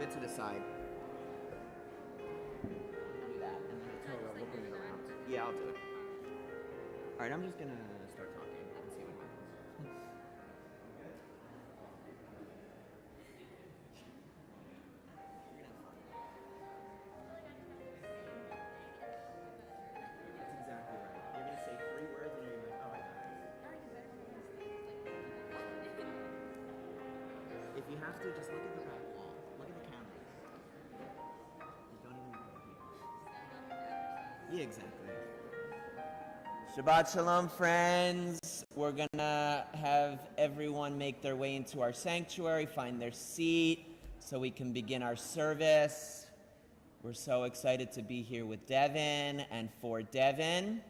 it to the side. Do that, and then the Torah will bring it around. Yeah, I'll do it. All right, I'm just gonna start talking and see what happens. That's exactly right. You're gonna say 3 words, and you're gonna be like, "Oh, I got this." If you have to, just look at the back wall. Look at the cameras. You don't even look here. Yeah, exactly. Shabbat Shalom, friends. We're gonna have everyone make their way into our sanctuary, find their seat, so we can begin our service. We're so excited to be here with Devon and for Devon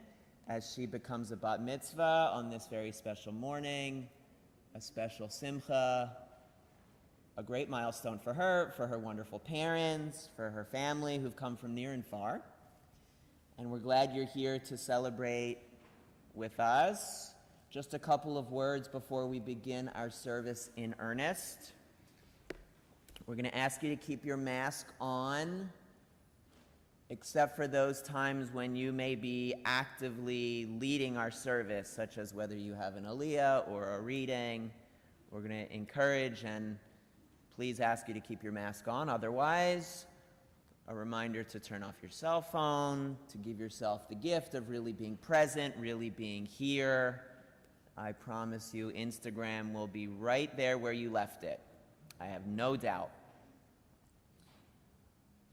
as she becomes a bat mitzvah on this very special morning, a special simcha, a great milestone for her wonderful parents, for her family who've come from near and far. And we're glad you're here to celebrate with us. Just a couple of words before we begin our service in earnest. We're going to ask you to keep your mask on, except for those times when you may be actively leading our service, such as whether you have an aliyah or a reading. We're going to encourage and please ask you to keep your mask on. Otherwise, a reminder to turn off your cell phone, to give yourself the gift of really being present, really being here. I promise you, Instagram will be right there where you left it. I have no doubt.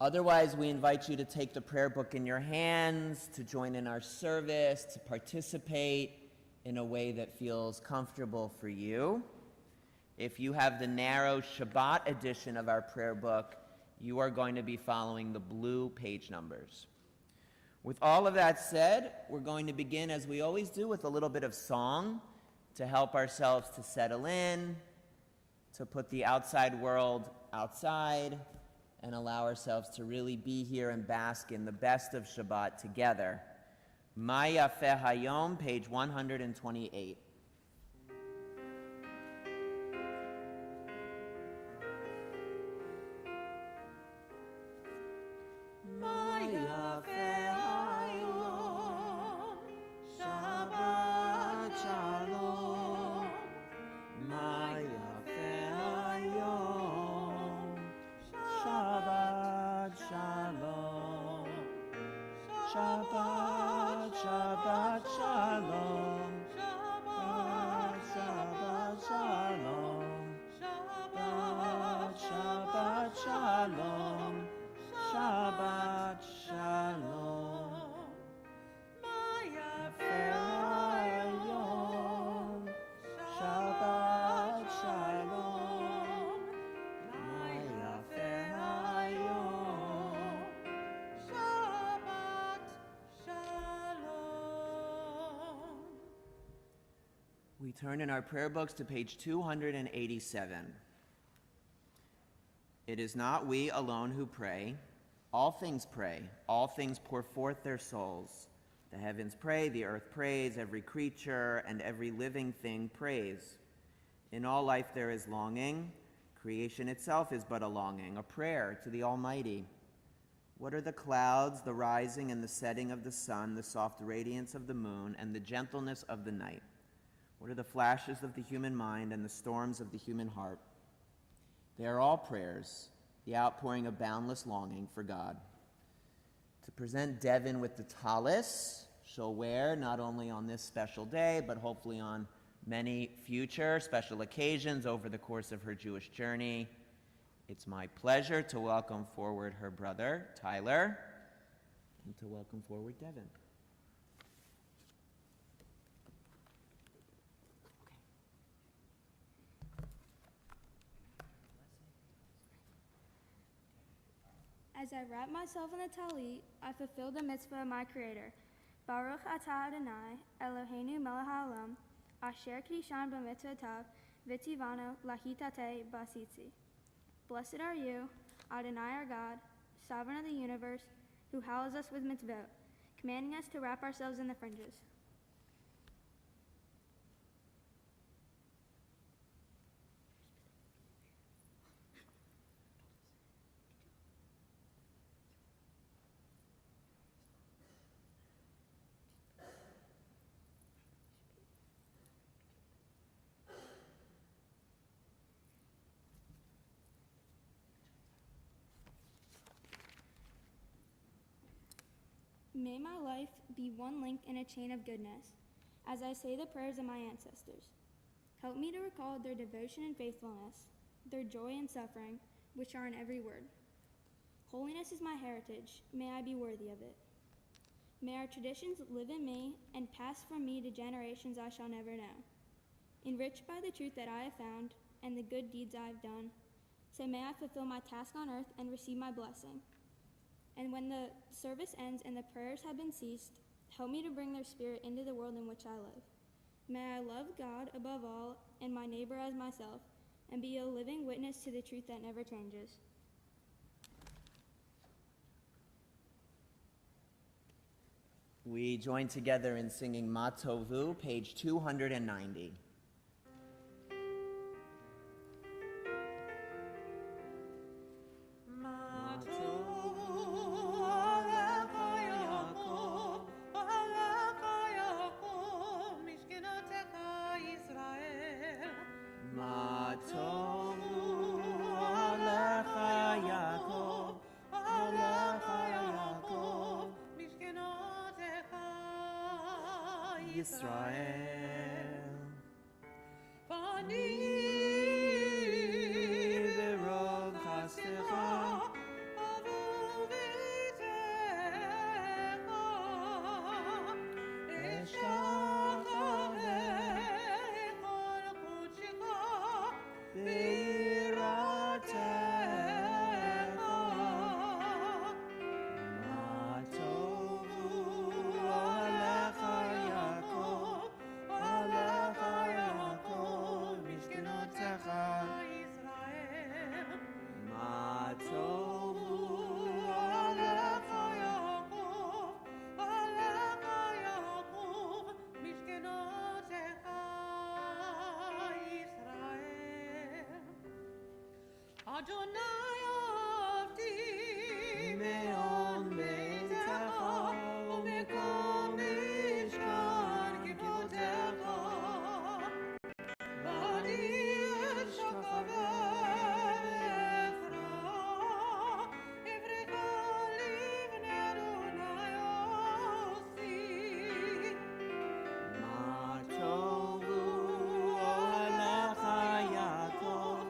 Otherwise, we invite you to take the prayer book in your hands, to join in our service, to participate in a way that feels comfortable for you. If you have the narrow Shabbat edition of our prayer book, you are going to be following the blue page numbers. With all of that said, we're going to begin, as we always do, with a little bit of song to help ourselves to settle in, to put the outside world outside, and allow ourselves to really be here and bask in the best of Shabbat together. Ma Yafeh Hayom, page 128. Shabbat, Shabbat Shalom. Shabbat, Shabbat Shalom. Shabbat, Shabbat Shalom. Shabbat Shalom. Maya Hayom. Shabbat Shalom. Maya Hayom. Shabbat Shalom. We turn in our prayer books to page 287. It is not we alone who pray. All things pray. All things pour forth their souls. The heavens pray, the earth prays, every creature and every living thing prays. In all life there is longing. Creation itself is but a longing, a prayer to the Almighty. What are the clouds, the rising and the setting of the sun, the soft radiance of the moon, and the gentleness of the night? What are the flashes of the human mind and the storms of the human heart? They are all prayers, the outpouring of boundless longing for God. To present Devon with the talis she'll wear not only on this special day, but hopefully on many future special occasions over the course of her Jewish journey, it's my pleasure to welcome forward her brother, Tyler, and to welcome forward Devon. As I wrap myself in the talit, I fulfill the mitzvah of my Creator. Baruch atah Adonai, Eloheinu melech haolam, asher kishan b'mitzvotav, v'tzivanu lahitate basitzi. Blessed are you, Adonai our God, sovereign of the universe, who hallows us with mitzvot, commanding us to wrap ourselves in the fringes. May my life be one link in a chain of goodness, as I say the prayers of my ancestors. Help me to recall their devotion and faithfulness, their joy and suffering, which are in every word. Holiness is my heritage. May I be worthy of it. May our traditions live in me and pass from me to generations I shall never know. Enriched by the truth that I have found and the good deeds I have done, so may I fulfill my task on earth and receive my blessing. And when the service ends and the prayers have been ceased, help me to bring their spirit into the world in which I live. May I love God above all and my neighbor as myself, and be a living witness to the truth that never changes. We join together in singing Matovu, page 290. Israel. Vani berov chastecha avu v'itecha eshtachavech al kudshecha v'iratecha Adonai avdi me'on beitecha u'mekom mishkan kivdotecha v'adi shachaveh evrecha livnei Adonai osi ma tovu olecha Yaakov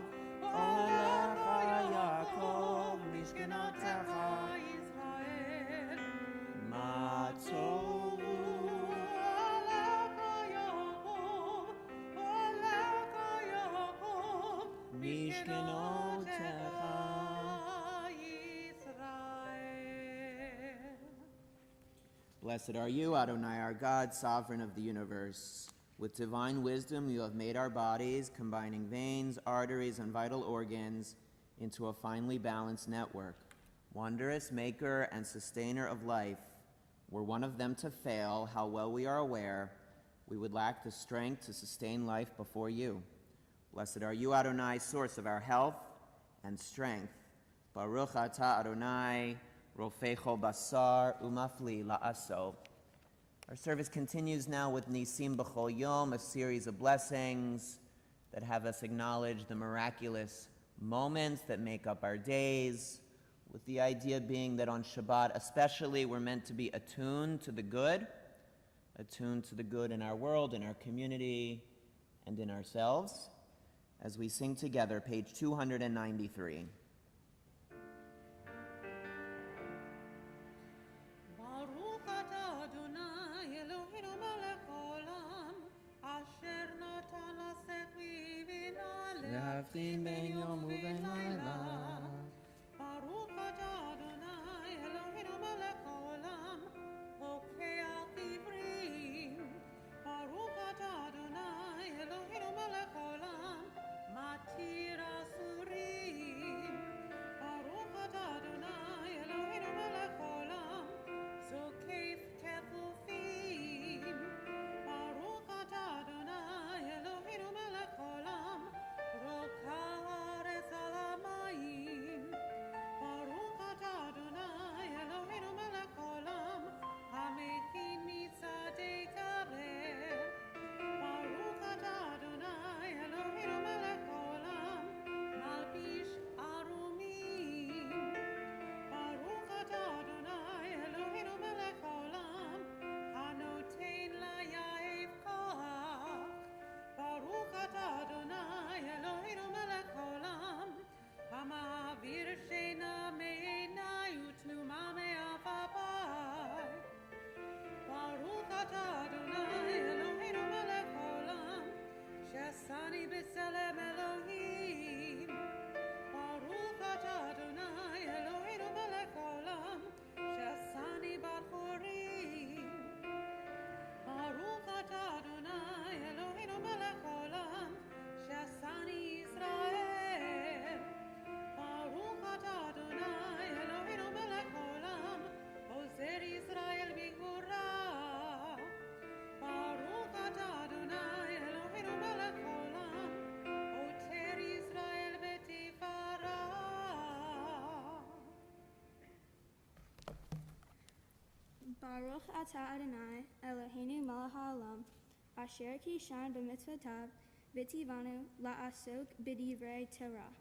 Blessed are you, Adonai, our God, sovereign of the universe. With divine wisdom, you have made our bodies, combining veins, arteries, and vital organs into a finely balanced network. Wondrous maker and sustainer of life, were one of them to fail, how well we are aware, we would lack the strength to sustain life before you. Blessed are you, Adonai, source of our health and strength. Baruch atah Adonai, Rofecho basar umafli la'aso. Our service continues now with Nisim B'chol Yom, a series of blessings that have us acknowledge the miraculous moments that make up our days, with the idea being that on Shabbat especially we're meant to be attuned to the good in our world, in our community, and in ourselves. As we sing together, page 293. להבדיל בין יום ובין לילה. ברוך אתה אדוני אלוהינו מלך העולם, הוקע עברים. ברוך אתה אדוני אלוהינו מלך העולם, מתיר אסורים. ברוך אתה אדוני אלוהינו מלך העולם, זוקף כפופים. ברוך אתה אדוני אלוהינו מלך העולם, רוקע הארץ על המים. Baruch atah Adonai, Eloheinu melech haolam, asher kishan b'mitzvotav, v'tivanu la'asok b'divrei Torah.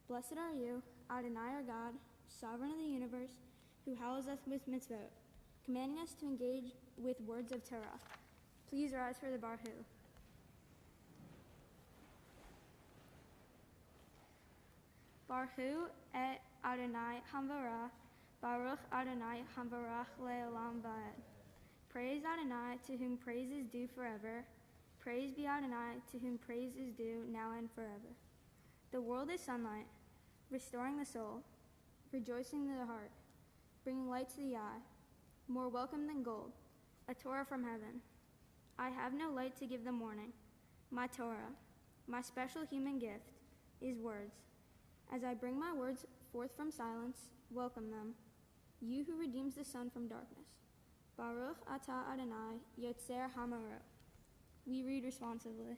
Blessed are you, Adonai our God, sovereign of the universe, who hallows us with mitzvot, commanding us to engage with words of Torah. Please rise for the Barhu. Barhu et Adonai Hamvarah, Baruch Adonai Hamvarach le'olam va'ed. Praise Adonai, to whom praise is due forever. Praise be Adonai, to whom praise is due now and forever. The world is sunlight, restoring the soul, rejoicing the heart, bringing light to the eye, more welcome than gold, a Torah from heaven. I have no light to give the morning. My Torah, my special human gift, is words. As I bring my words forth from silence, welcome them, you who redeems the sun from darkness. Baruch atah Adonai, Yotzer Hamarot. We read responsively.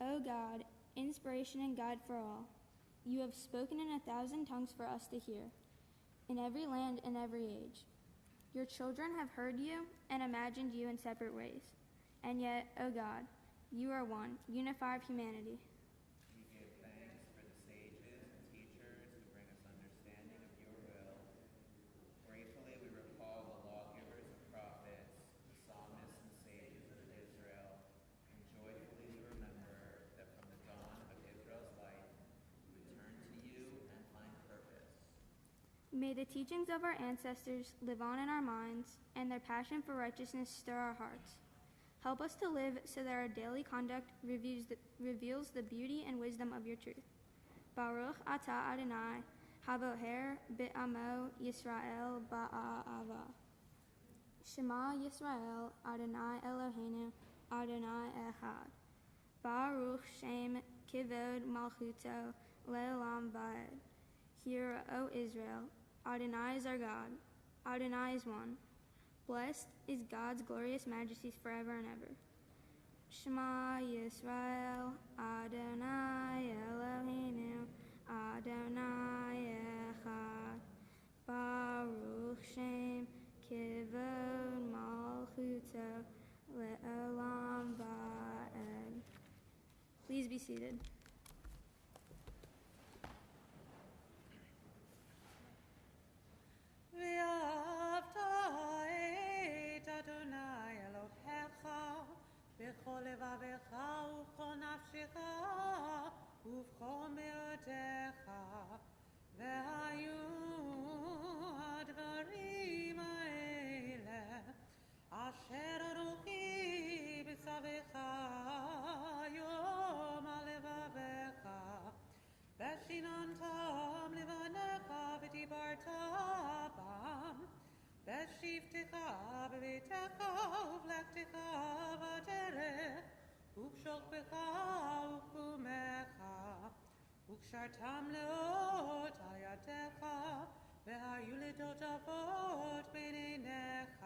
O God, inspiration and guide for all, you have spoken in 1,000 tongues for us to hear, in every land and every age. Your children have heard you and imagined you in separate ways. And yet, O God, you are one, unifier of humanity. We give thanks for the sages and teachers who bring us understanding of your will. Gratefully we recall the lawgivers and prophets, the psalmists and sages of Israel, and joyfully we remember that from the dawn of Israel's life, we turn to you and find purpose. May the teachings of our ancestors live on in our minds, and their passion for righteousness stir our hearts. Help us to live so that our daily conduct reveals the beauty and wisdom of your truth. Baruch atah Adonai, havoher be'amo Yisrael ba'ava. Shema Yisrael, Adonai Eloheinu, Adonai Echad. Baruch Shem Kivod Malchuto Le'olam Va'ed. Hear, O Israel, Adonai is our God, Adonai is one. Blessed is God's glorious majesties forever and ever. Shema Yisrael, Adonai Eloheinu, Adonai Echad. Baruch Shem Kivod Malchuto Le'olam Va'ed. Please be seated. בכל לבביך ובכל נפשך ובכל מאודך, והיו הדברים האלה אשר אנוכי בצווך יום על לבביך, ושיננתם לבניך ודיברת בם, בשבתך בביתך ובלכתך בדרך ובשוכבך ובקומך, וקשרתם לאות על ידיך, והיו לדות אבות בין עיניך,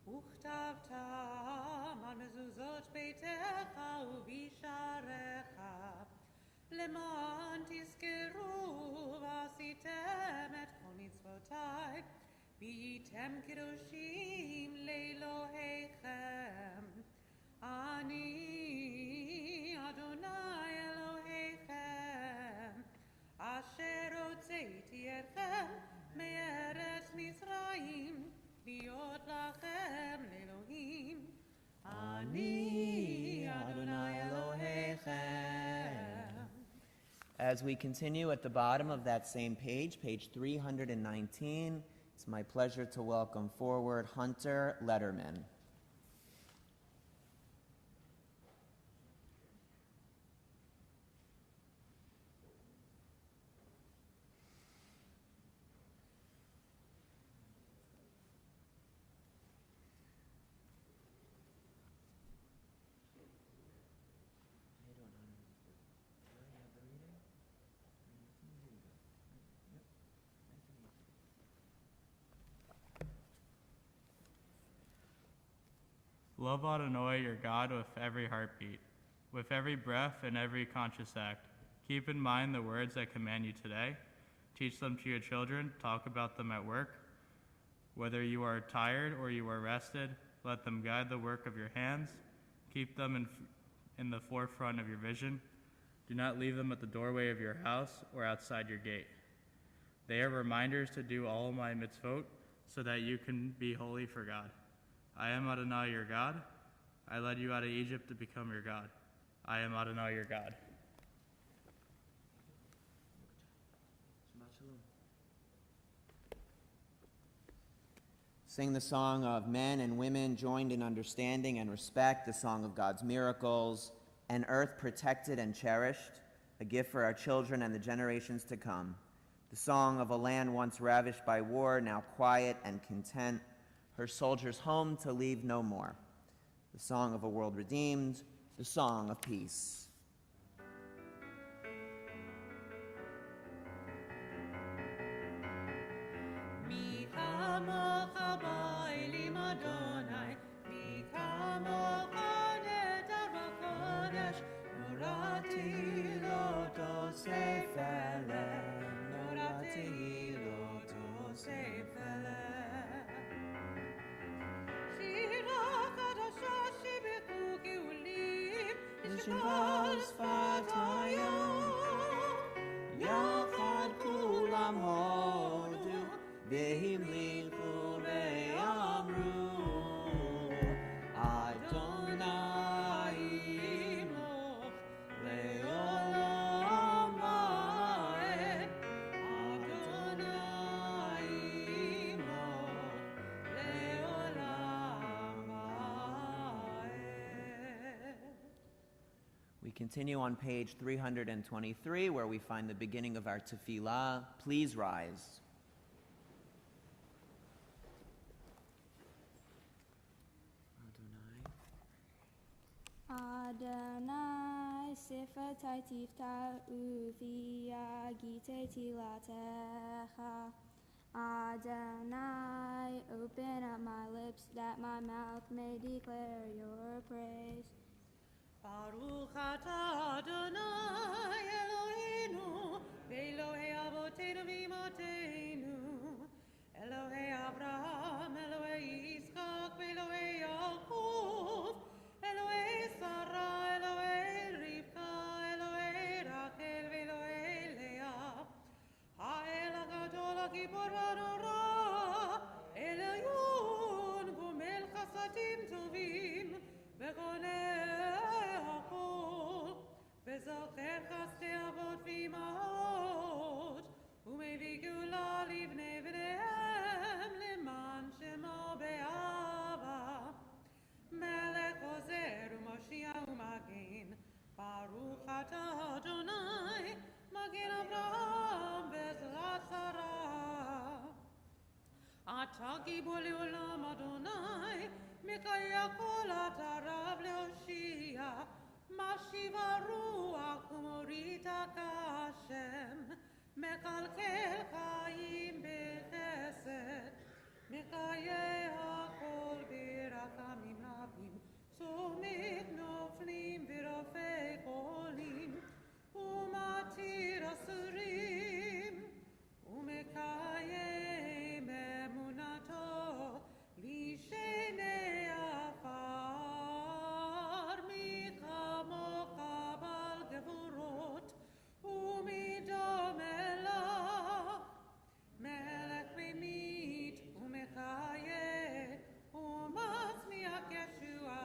וכתבתם על מזוזות ביתך ובשעריך, למען תזכרו ועשיתם את כל מצוותיי, והייתם קדושים לאלוהיכם. אני אדוני אלוהיכם, אשר הוצאתי אתכם מארץ מצרים, להיות לכם לאלוהים. אני אדוני אלוהיכם. As we continue at the bottom of that same page, page 319, it's my pleasure to welcome forward Hunter Letterman. Love Adonai your God with every heartbeat, with every breath and every conscious act. Keep in mind the words I command you today. Teach them to your children. Talk about them at work. Whether you are tired or you are rested, let them guide the work of your hands. Keep them in the forefront of your vision. Do not leave them at the doorway of your house or outside your gate. They are reminders to do all my mitzvot so that you can be holy for God. I am Adonai your God. I led you out of Egypt to become your God. I am Adonai your God. Shabbat shalom. Sing the song of men and women joined in understanding and respect, the song of God's miracles, an earth protected and cherished, a gift for our children and the generations to come. The song of a land once ravished by war, now quiet and content, her soldiers home to leave no more. The song of a world redeemed, the song of peace. Mi chamocha ba'elim Adonai, mi chamocha nedar b'kodesh, norati lo tosef elem, norati lo tosef elem. Shira chadasha shibechu geulim, yishkol sfatayom, yachad kulam hodu, v'himlichu ve'amru, Adonai imoch le'olam va'ed, Adonai imoch le'olam va'ed. We continue on page 323, where we find the beginning of our tefillah. Please rise. Adonai sifatai tifta ufi agite tilatecha. Adonai, open up my lips that my mouth may declare your praise. Baruch atah Adonai Eloheinu, Elohei Avotenu v'Imotenu, Elohei Avraham, Elohei Yitzchak, Elohei Yaakov, Elohei Sarah, Elohei Rivka, Elohei Rachel, Elohei Leah, Ha'el HaGadol HaGibor HaNorah, Elyon Gomel Chasadim Tovim, V'Goneh HaKol, V'Zocher Chasdei Avot V'Imahot, U'Mevii Geula Livnei Bneihem, Leman Shemo Be'ahava, Melech Ozer U'Moshiach U'Magen, Baruch atah Adonai, Magen Avraham V'Ezrat Sarah. Atah Gibor Le'olam Adonai, Mikaya Kol atah Rav Le'Hoshia, Mashiva Ruach U'Morita Kashem, Mekalkel Chaim B'Chesed, Mikaya HaKol B'Rachamim Rabim, Tzomech Noflim V'Rofei Cholim, U'Matir Asurim, U'Mekayem Emunato, Lishenei Afar, Michamocha Bal Gevurot, U'Midom Elach, Melech Memit, U'Mechayeh, U'Matzmiach Yeshua,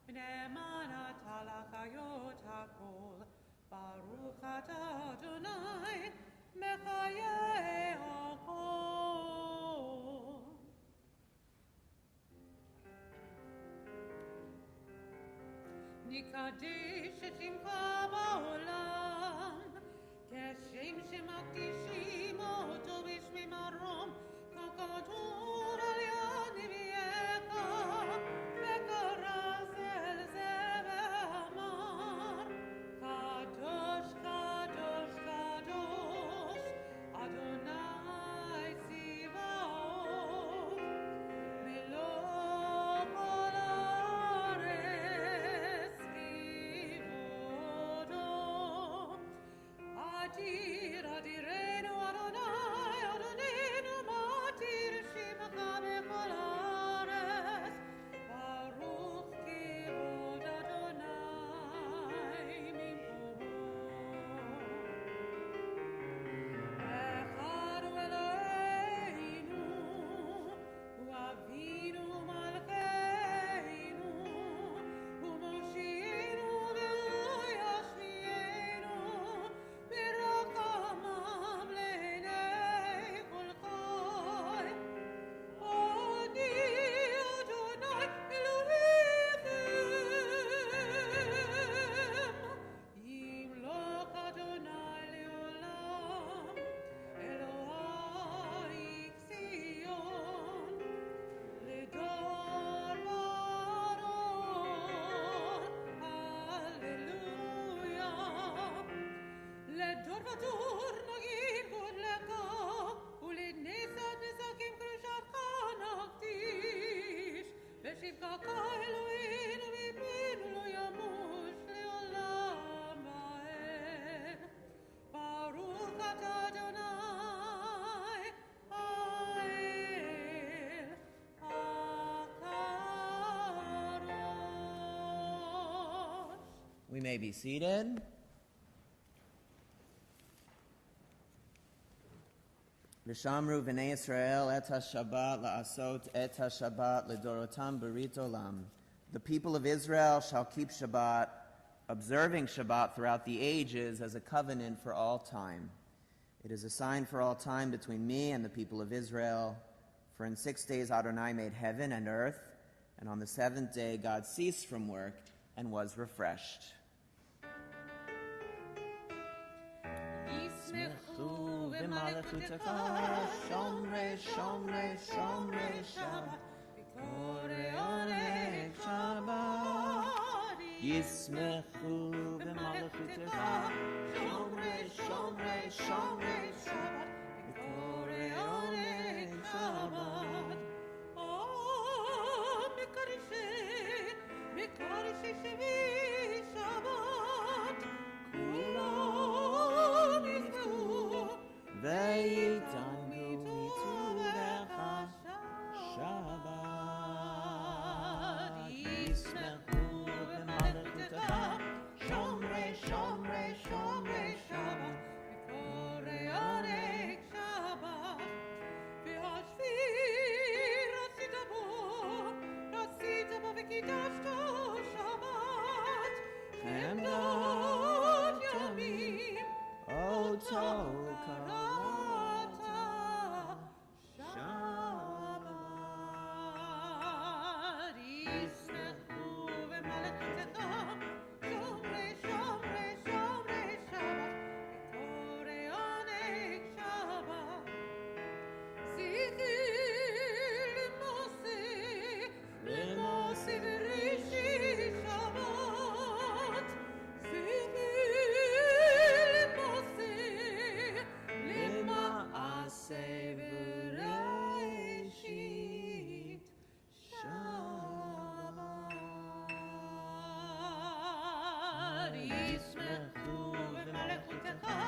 Bnei Manat Halachayot HaKol, Baruch atah Adonai, Mechayeh HaKol. Nikadesh et Shimcha ba'olam, Keshem shemakdishim oto b'shmei marom, Kakadur al yad nevi'echa, V'karas el zeh ve'amar, Kadosh, Kadosh, Kadosh, Adonai Tzivaot, Melech kol haaretz kivodo, We may be seated. V'shamru v'nei Yisrael et ha-Shabbat la'asot et ha-Shabbat l'dorotam berit olam. The people of Israel shall keep Shabbat, observing Shabbat throughout the ages as a covenant for all time. It is a sign for all time between me and the people of Israel. For in 6 days Adonai made heaven and earth, and on the seventh day God ceased from work and was refreshed. Yismechu v'malachutecha, shomrei, shomrei, shomrei Shabbat, v'korei onei Shabbat. Yismechu v'malachutecha, shomrei, shomrei, shomrei Shabbat, v'korei onei Shabbat. Oh, Mekarishi Shevi Shabbat, Kulam Yismechu, V'yitangu mituvecha Shabbat. Yismechu v'malachutecha, shomrei, shomrei, shomrei Shabbat, v'korei onei Shabbat, v'hashvi rasita bo v'kidashto Shabbat, Chemdot yamim, Oto karata Shabbat. Yismechu v'malachutecha, shomrei, shomrei, shomrei Shabbat, v'korei onei Shabbat. Zichir l'moshe v'rishi Shabbat. Zichir l'moshe l'maaseh v'reishit Shabbat. Yismechu v'malachutecha,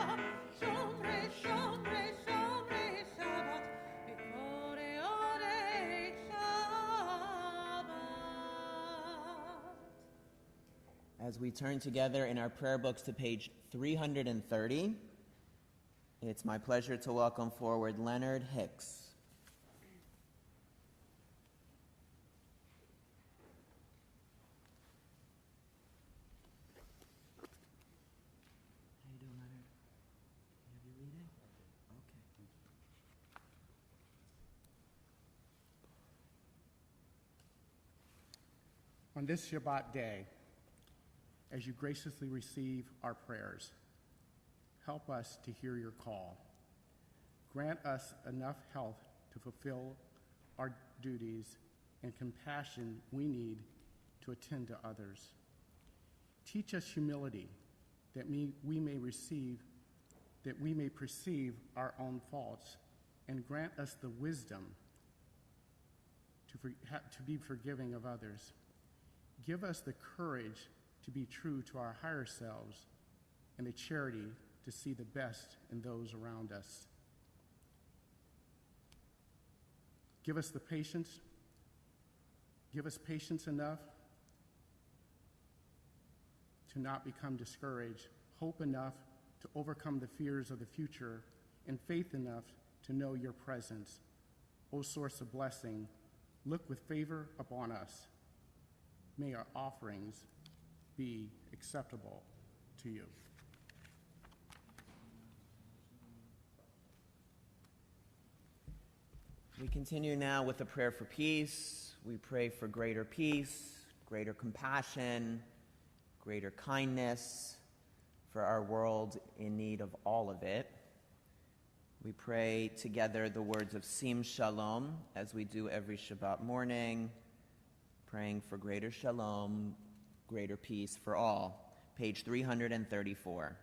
shomrei, shomrei, shomrei Shabbat, v'korei onei Shabbat. As we turn together in our prayer books to page 330, it's my pleasure to welcome forward Leonard Hicks. How you doing, Leonard? You have your reading? Okay, thank you. On this Shabbat day, as you graciously receive our prayers, help us to hear your call. Grant us enough health to fulfill our duties and compassion we need to attend to others. Teach us humility that we may perceive our own faults, and grant us the wisdom to be forgiving of others. Give us the courage to be true to our higher selves and the charity to see the best in those around us. Give us patience enough to not become discouraged, hope enough to overcome the fears of the future, and faith enough to know your presence. O source of blessing, look with favor upon us. May our offerings be acceptable to you. We continue now with a prayer for peace. We pray for greater peace, greater compassion, greater kindness for our world in need of all of it. We pray together the words of Sim Shalom as we do every Shabbat morning, praying for greater shalom, greater peace for all. Page 334.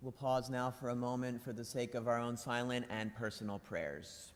We'll pause now for a moment for the sake of our own silent and personal prayers.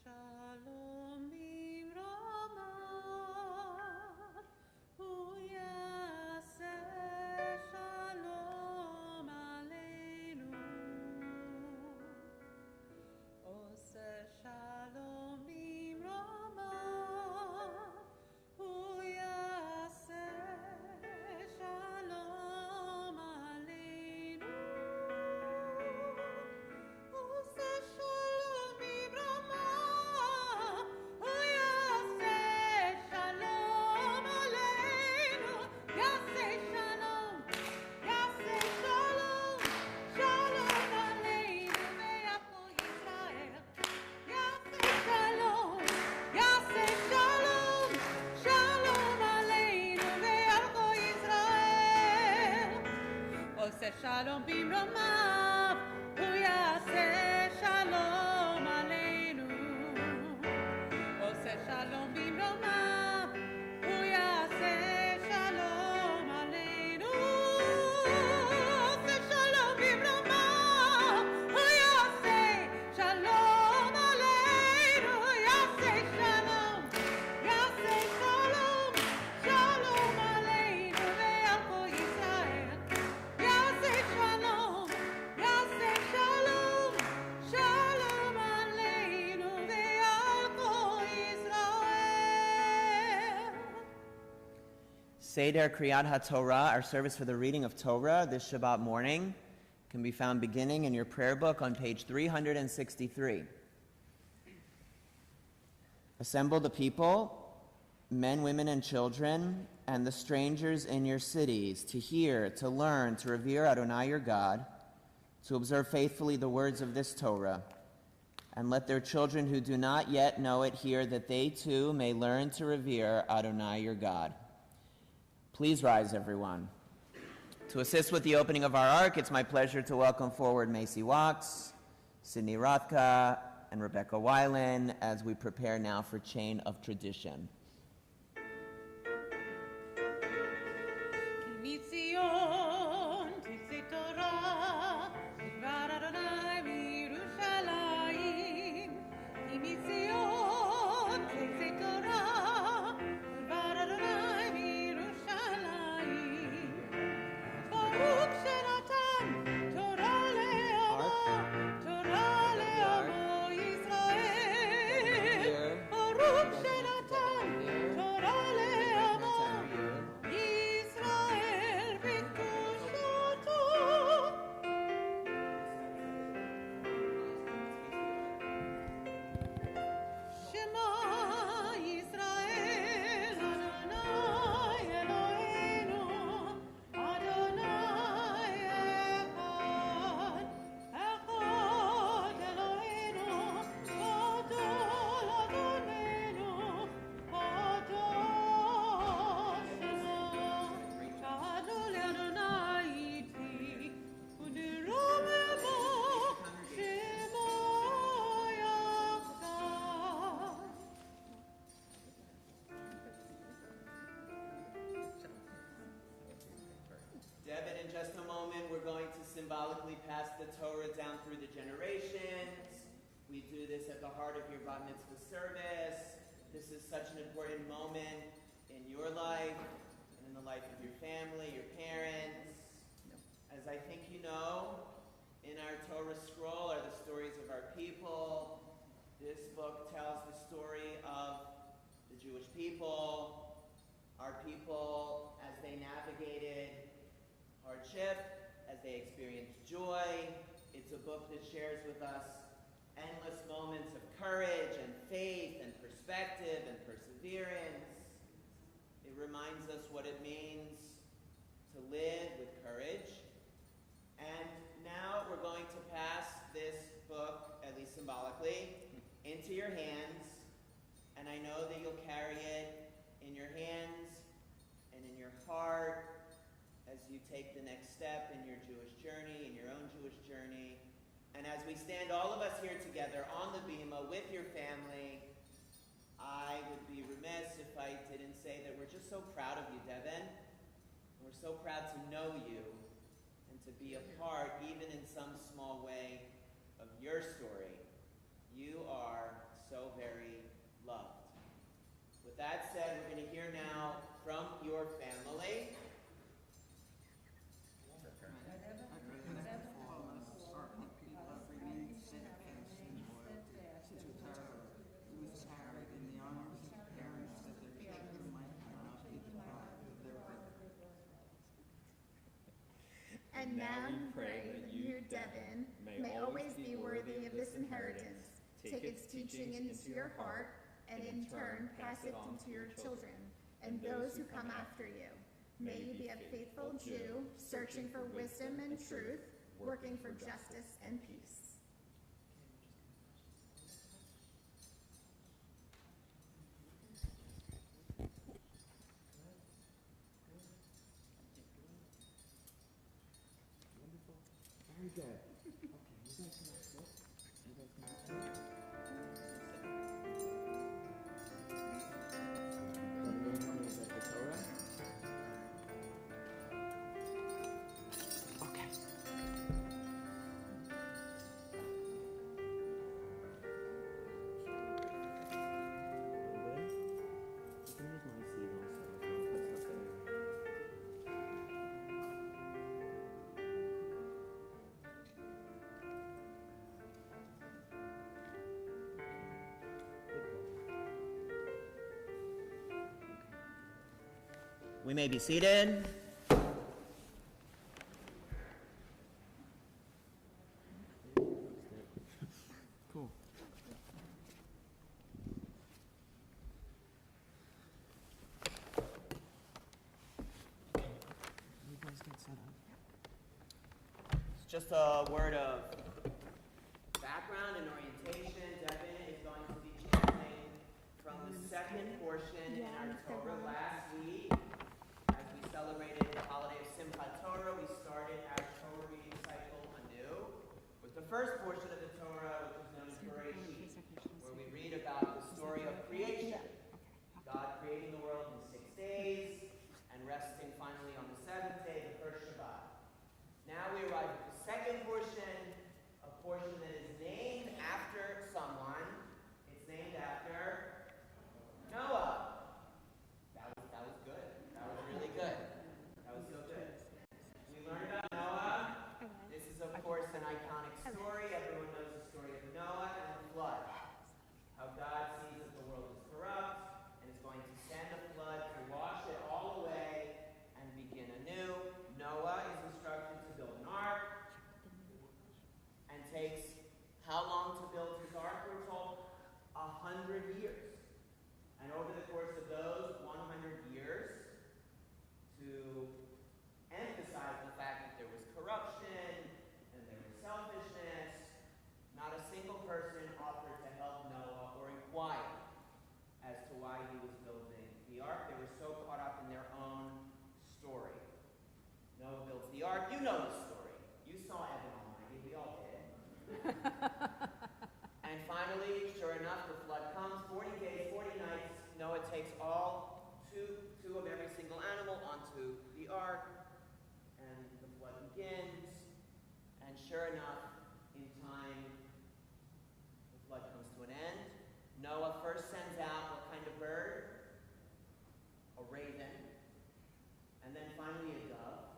Shalom bimromav, hu yaseh shalom aleinu. Oseh shalom bimromav, hu yaseh shalom aleinu. Oseh shalom bimromav, hu yaseh shalom aleinu. Yaseh shalom, shalom aleinu ve'al kol Yisrael. Yaseh shalom, shalom aleinu ve'al kol Yisrael. Seder Kriyat HaTorah, our service for the reading of Torah this Shabbat morning, can be found beginning in your prayer book on page 363. Assemble the people, men, women, and children, and the strangers in your cities, to hear, to learn, to revere Adonai your God, to observe faithfully the words of this Torah, and let their children who do not yet know it hear, that they too may learn to revere Adonai your God. Please rise, everyone. To assist with the opening of our ark, it's my pleasure to welcome forward Macy Watts, Sydney Rothka, and Rebecca Weiland as we prepare now for Chain of Tradition. Mitzion, Titzei Torah, Dvar Adonai b'Yerushalayim. Mitzion, Titzei Torah, Dvar Adonai b'Yerushalayim. Baruch shenatan Torah le'amo Yisrael. Baruch shenatan Torah le'amo Yisrael b'kedushato. Shema Yisrael, Adonai Eloheinu, Adonai Echad, Echad Eloheinu, Gadol Adonenu, Kadosh Shema. Gadol Adonai iti, u'diromemo Shemo Yachad. Devon, in just a moment, we're going to symbolically pass the Torah down through the generations. We do this at the heart of your Bat Mitzvah service. This is such an important moment in your life and in the life of your family, your parents. As I think you know, in our our Torah scroll are the stories of our people. This book tells the story of the Jewish people, our people as they navigated hardship, as they experienced joy. It's a book that shares with us endless moments of courage and faith and perspective and perseverance. It reminds us what it means to live with courage. And now we're going to pass this book, at least symbolically, into your hands. And I know that you'll carry it in your hands and in your heart as you take the next step in your Jewish journey, in your own Jewish journey. And as we stand, all of us here together on the bima with your family, I would be remiss if I didn't say that we're just so proud of you, Devon. We're so proud to know you and to be a part, even in some small way, of your story. You are so very loved. With that said, we're going to hear now from your family. And now we pray that you, Devon, may always be worthy of this inheritance. Take its teaching into your heart, and in turn pass it on to your children and those who come after you. May you be a faithful Jew, searching for wisdom and truth, working for justice and peace. Very good. Okay, you guys can sit. You guys can sit. Everyone is at the Torah. Okay. Good. You can use my seat also if you want to put stuff there. We may be seated. Cool. You guys get set up. It's just a word of background and orientation. Devon is going to be chanting from the second portion in our Torah last week. As we celebrated the holiday of Simchat Torah, we started our Torah reading cycle anew with the first portion of the Torah, which is known as Bereshit, where we read about the story of creation. God creating the world in 6 days and resting finally on the seventh day, the first Shabbat. Now we arrive at the second portion, a portion that is named after someone. It's named after Noah. That was good. That was really good. That was so good. We learned about Noah. This is, of course, an iconic story. Everyone knows the story of Noah and the flood. How God sees that the world is corrupt and is going to send a flood to wash it all away and begin anew. Noah is instructed to build an ark and takes how long to build his ark? We're told 100 years. And over the course of those 100 years, to emphasize the fact that there was corruption and there was selfishness, not a single person offered to help Noah or inquire as to why he was building the ark. They were so caught up in their own story. Noah builds the ark. You know the story. You saw Evan Almighty. We all did. And finally, sure enough, the flood comes. 40 days, 40 nights. Noah takes two of every single animal onto the ark, and the flood begins. And sure enough, in time, the flood comes to an end. Noah first sends out what kind of bird? A raven. And then finally a dove.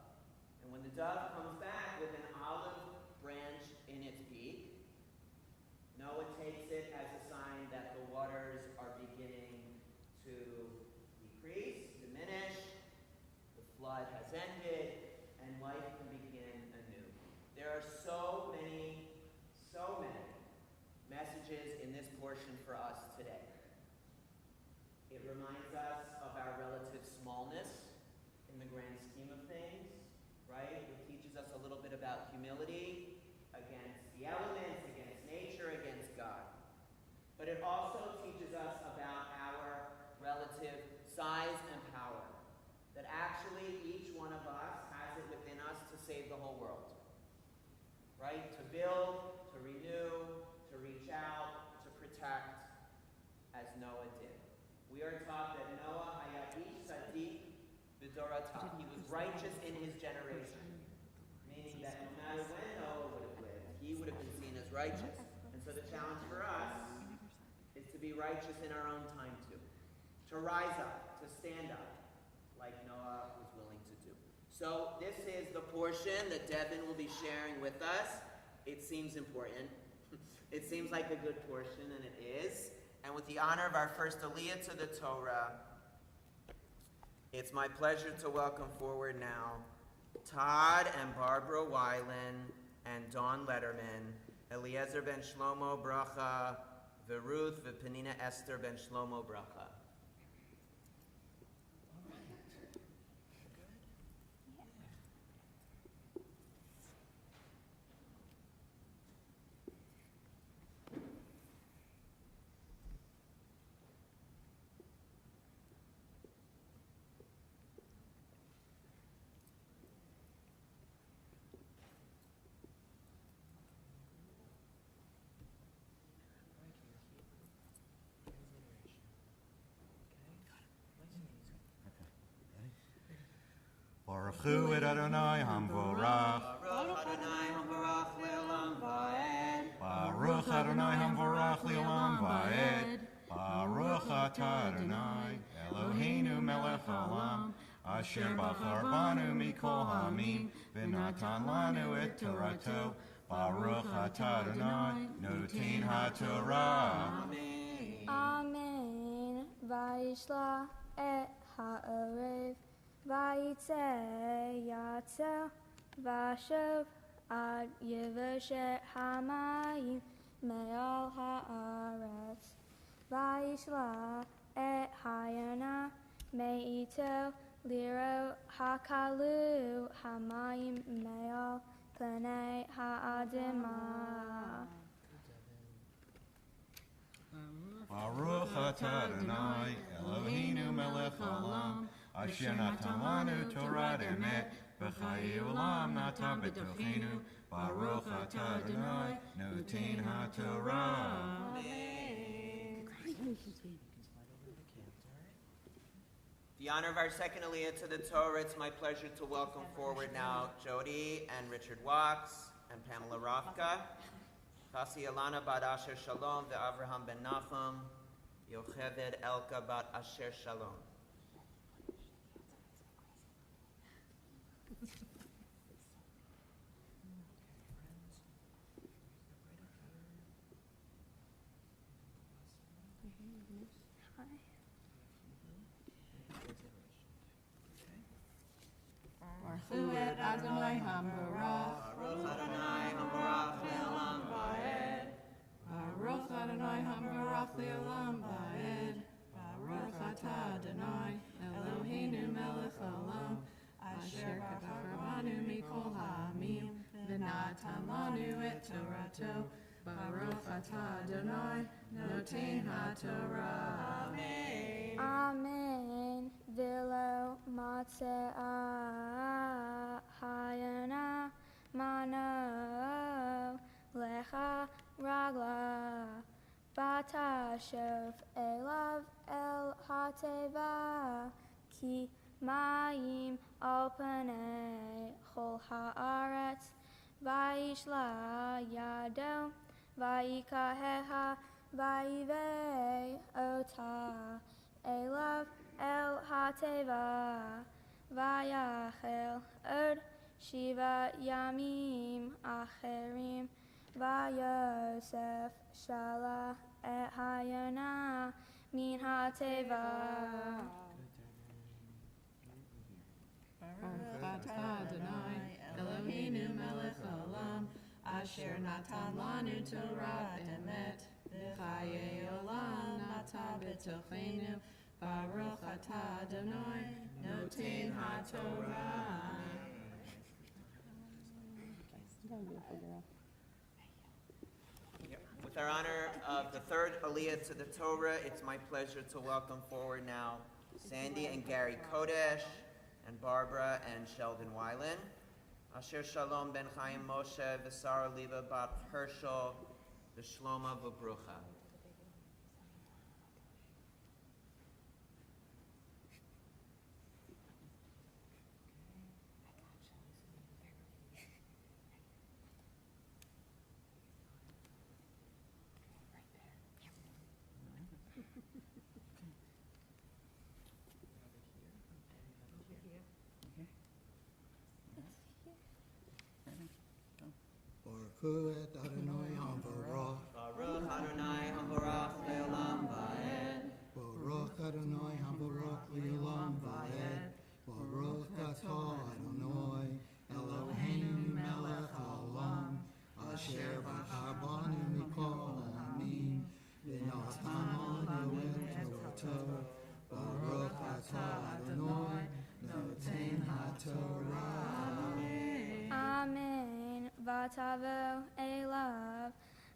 And when the dove comes back with an olive branch Noah takes it as a sign that the waters are beginning to decrease, diminish, the flood has ended, and life can begin anew. There are so many messages in this portion for us today. It reminds us of our relative smallness in the grand scheme of things, right? It teaches us a little bit about humility against the elements, against nature, against God. But it also teaches us about our relative size and power. That actually each one of us has it within us to save the whole world. Right? To build, to renew, to reach out, to protect, as Noah did. We are taught that Noah haya'ish sadiq b'doratav. He was righteous in his generation. Meaning that no matter when Noah would have lived, he would have been seen as righteous. And so the challenge for us is to be righteous in our own time too. To rise up, to stand up, like Noah was willing to do. So this is the portion that Devon will be sharing with us. It seems important. It seems like a good portion, and it is. And with the honor of our first Aliyah to the Torah, it's my pleasure to welcome forward now Todd and Barbara Weiland and Dawn Letterman, Eliezer ben Shlomo Bracha, Veruth Penina Esther ben Shlomo Bracha. Baruch hu et Adonai Hamvorach. Baruch Adonai Hamvorach le'olam va'ed. Baruch Adonai Hamvorach le'olam va'ed. Baruch atah Adonai Eloheinu melech haolam asher bachar banu mikol hamim v'natan lanu et Torato. Baruch atah Adonai noten haTorah. Amen. Vayishla et ha'orev. Vayitze yatzel vashov ad yeveshet hamayim me'al ha'aretz. Vayishla et hayana me'ito liro hakalu hamayim me'al pnei ha'adimah. Baruch atah Adonai Eloheinu melech haolam asher natan lanu Torah emet v'chayei olam natan b'tochenu. Baruch atah Adonai noten haTorah. The honor of our second Aliyah to the Torah, it's my pleasure to welcome forward now Jody and Richard Wax and Pamela Rafka. Tasi Alana bat Asher Shalom ve'Avraham ben Nachum, Yocheved Elka bat Asher Shalom. Baruch et Adonai Hamvorach. Baruch Adonai Hamvorach le'olam va'ed. Baruch Adonai Hamvorach le'olam va'ed. Baruch atah Adonai Eloheinu melech haolam asher bachar banu mikol ha'amim v'natan lanu et Torato. Baruch atah Adonai noten haTorah. Amen. Amen. Vilo matzah hayana mano lecha ragla batashov elav el hateva ki mayim al panei chol haaretz vayishla yado vayikaheha vayivei ota elav el hateva vayachel od shiva yamim acherim Vayosef shala et hayana min hateva. Baruch atah Adonai Eloheinu melech haolam asher natan lanu Torah emet v'chayei olam nata b'tochenu Baruch atah Adonai noten haTorah. With our honor of the third Aliyah to the Torah, it's my pleasure to welcome forward now Sandy and Gary Kodish, and Barbara and Sheldon Weiland. Asher Shalom ben Chaim Moshe v'Sara Liva bat Herschel v'Shloma v'Brucha. Baruch et Adonai Hamvarach. Baruch Adonai Hamvarach le'olam va'ed. Baruch Adonai Hamvarach le'olam va'ed. Baruch atah Adonai Eloheinu melech haolam asher b'chabanu mikol ha'amim v'natan lanu et Torah. Baruch atah Adonai noten haTorah. Amen. Vatavo elav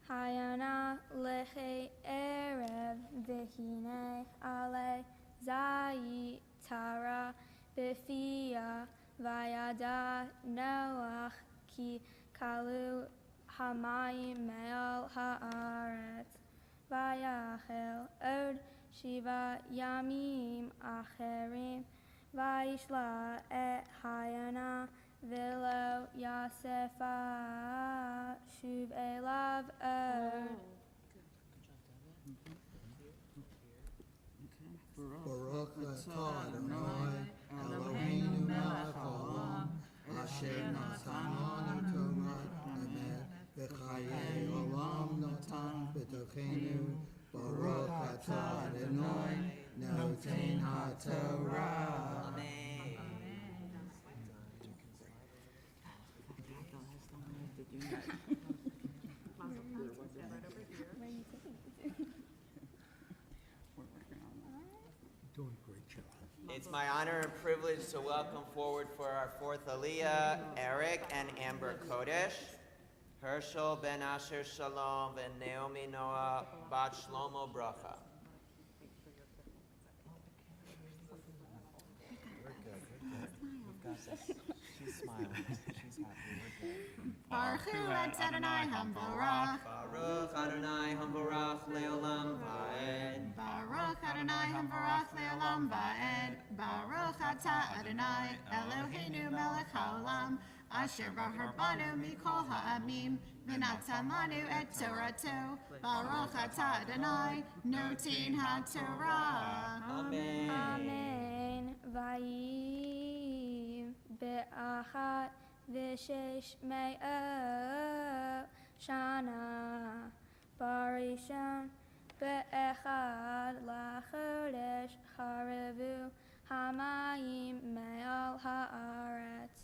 hayana leche erev v'hine ale zai tara b'fia vayada Noach ki kalu hamayim me'al haaretz vayachel od shiva yamim acherim vayishla et hayana Velo Yasefa Shuv Elav Od. Baruch atah Adonai Eloheinu melech haolam asher natan lanu Torah emet v'chayei olam natan b'tochenu. Baruch atah Adonai noten haTorah. Amen. Doing a great job. It's my honor and privilege to welcome forward for our fourth Aliyah, Eric and Amber Kodish, Herschel ben Asher Shalom ben Naomi Noah bat Shlomo Bracha. She's smiling. She's happy. Baruch et Adonai Hamvarach. Baruch Adonai Hamvarach le'olam va'ed. Baruch Adonai Hamvarach le'olam va'ed. Baruch atah Adonai Eloheinu melech haolam asher bahar banu mikol ha'amim v'natan lanu et Torato. Baruch atah Adonai noten haTorah. Amen. Amen. Vayim be'achat v'shesh me'o shana barishon be'echad lachodesh charevu hamayim me'al haaretz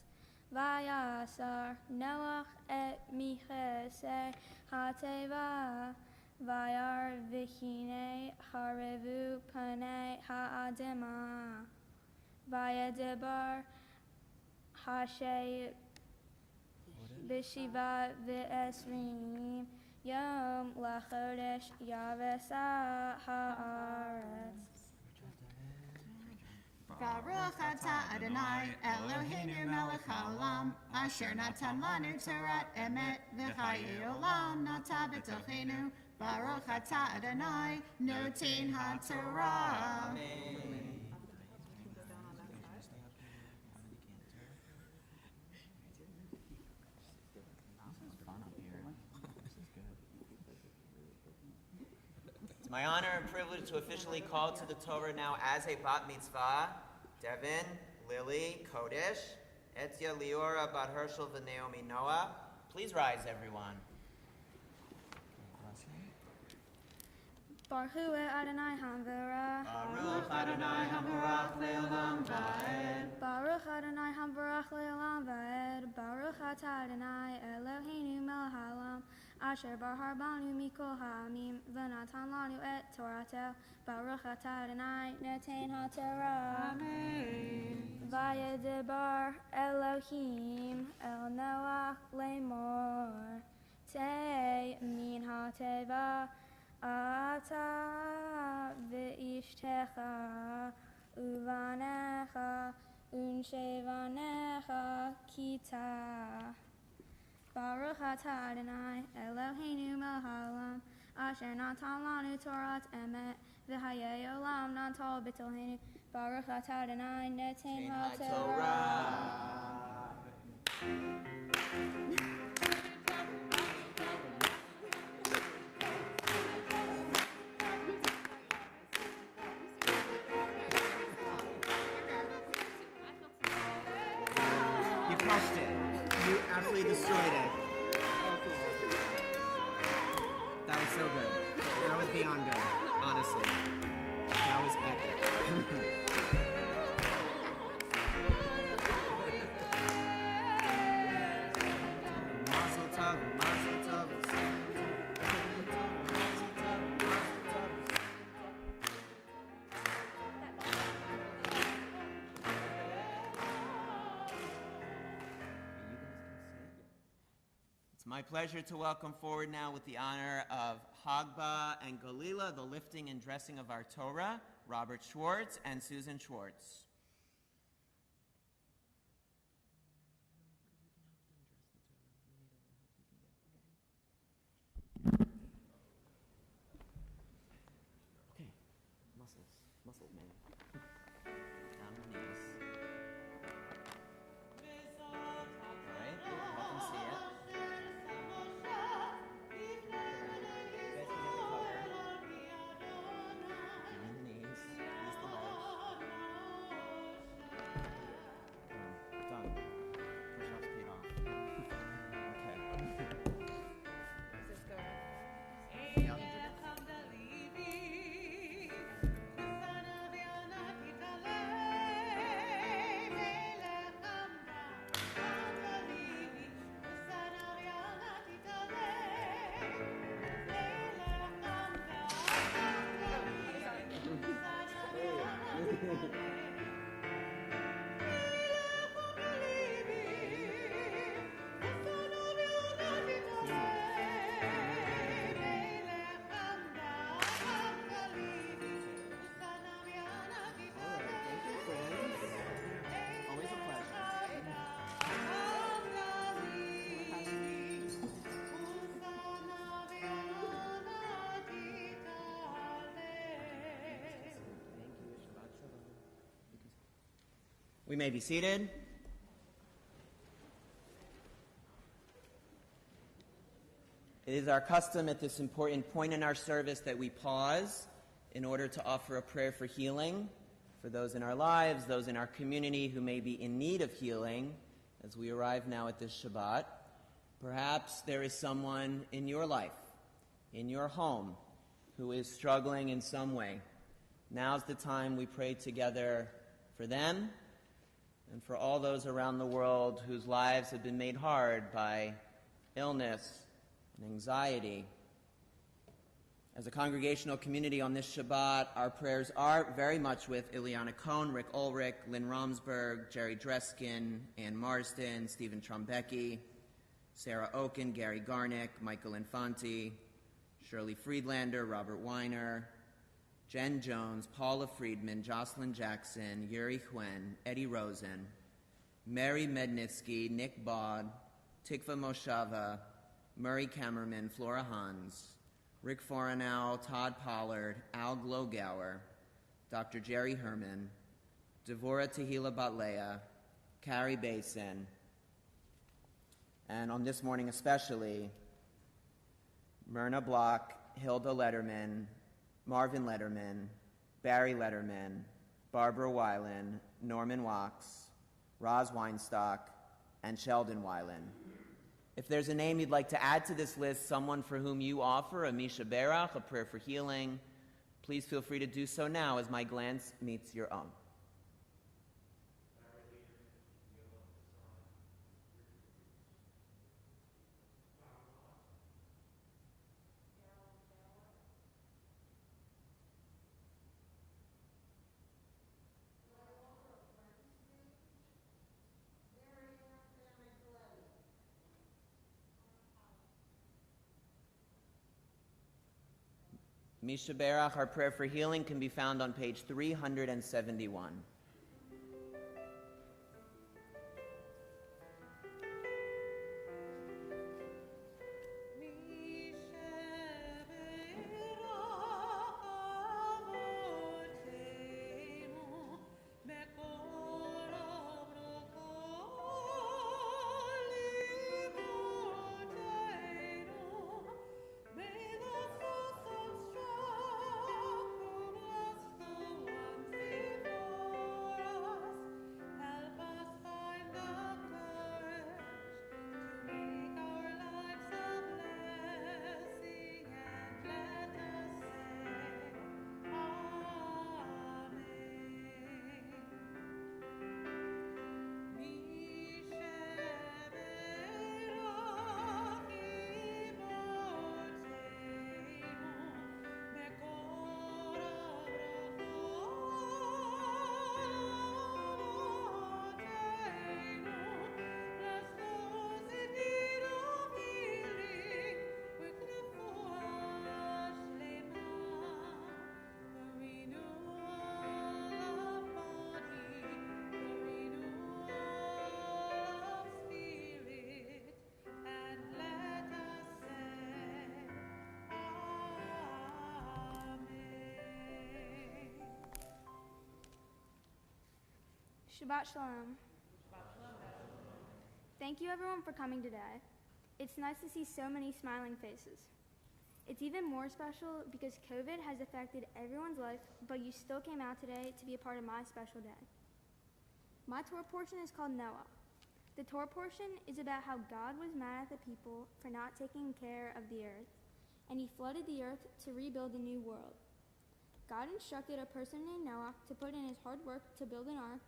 vayasar Noach et michesei hateva vayar v'hine charevu panei ha'adema vayadebar hashay B'shiva v'esrim yom lachodesh yavesa haaretz. Baruch atah Adonai Eloheinu melech haolam asher natan lanu Torah emet v'chayei olam nata b'tochenu. Baruch atah Adonai noten haTorah. It's my honor and privilege to officially call to the Torah now as a bat mitzvah, Devon, Lily, Kodish, Etzia, Liora, bat Herschel, and Naomi Noah. Please rise, everyone. Baruch Hu Adonai Hamvarach. Baruch Adonai Hamarach Le'olam Va'ed. Baruch Adonai Hamvarach Le'olam Va'ed. Baruch Atah Adonai Eloheinu melech haolam. Asher bahar banu mikol ha'amim. V'natan lanu et Torato. Baruch Atah Adonai Noten HaTorah. Amen. Vayedebar Elohim El Noach Lemor. Te min ha'teva Ata v'ishtecha uvanecha unshevanecha kita. Baruch atah Adonai Eloheinu melech haolam asher natan lanu Torat emet v'hayei olam natan b'tolheinu. Baruch atah Adonai noten HaTorah. You crushed it. You absolutely destroyed it. That was so good. That was beyond good, honestly. That was epic. Mazel tov, mazel tov. It's my pleasure to welcome forward now with the honor of Hagba and Galila, the lifting and dressing of our Torah, Robert Schwartz and Susan Schwartz. Okay, muscles, man. Down on the knees. All right, let them see it. We may be seated. It is our custom at this important point in our service that we pause in order to offer a prayer for healing for those in our lives, those in our community who may be in need of healing as we arrive now at this Shabbat. Perhaps there is someone in your life, in your home, who is struggling in some way. Now's the time we pray together for them and for all those around the world whose lives have been made hard by illness and anxiety. As a congregational community on this Shabbat, our prayers are very much with Ileana Cohn, Rick Ulrich, Lynn Romsberg, Jerry Dreskin, Ann Marsden, Stephen Trombecki, Sarah Oken, Gary Garnick, Michael Infanti, Shirley Friedlander, Robert Weiner, Jen Jones, Paula Friedman, Jocelyn Jackson, Yuri Huen, Eddie Rosen, Mary Mednitsky, Nick Baud, Tikva Moshava, Murray Kammerman, Flora Hans, Rick Forenow, Todd Pollard, Al Glogauer, Dr. Jerry Herman, Devorah Tehila Batlea, Carrie Basin, and on this morning especially, Myrna Block, Hilda Letterman, Marvin Letterman, Barry Letterman, Barbara Weiland, Norman Wax, Roz Weinstock, and Sheldon Weiland. If there's a name you'd like to add to this list, someone for whom you offer a Misha Berach, a prayer for healing, Please feel free to do so now as my glance meets your own. Misha Berach, our prayer for healing, can be found on page 371. Shabbat Shalom. Thank you everyone for coming today. It's nice to see so many smiling faces. It's even more special because COVID has affected everyone's life, but you still came out today to be a part of my special day. My Torah portion is called Noah. The Torah portion is about how God was mad at the people for not taking care of the earth, and he flooded the earth to rebuild a new world. God instructed a person named Noah to put in his hard work to build an ark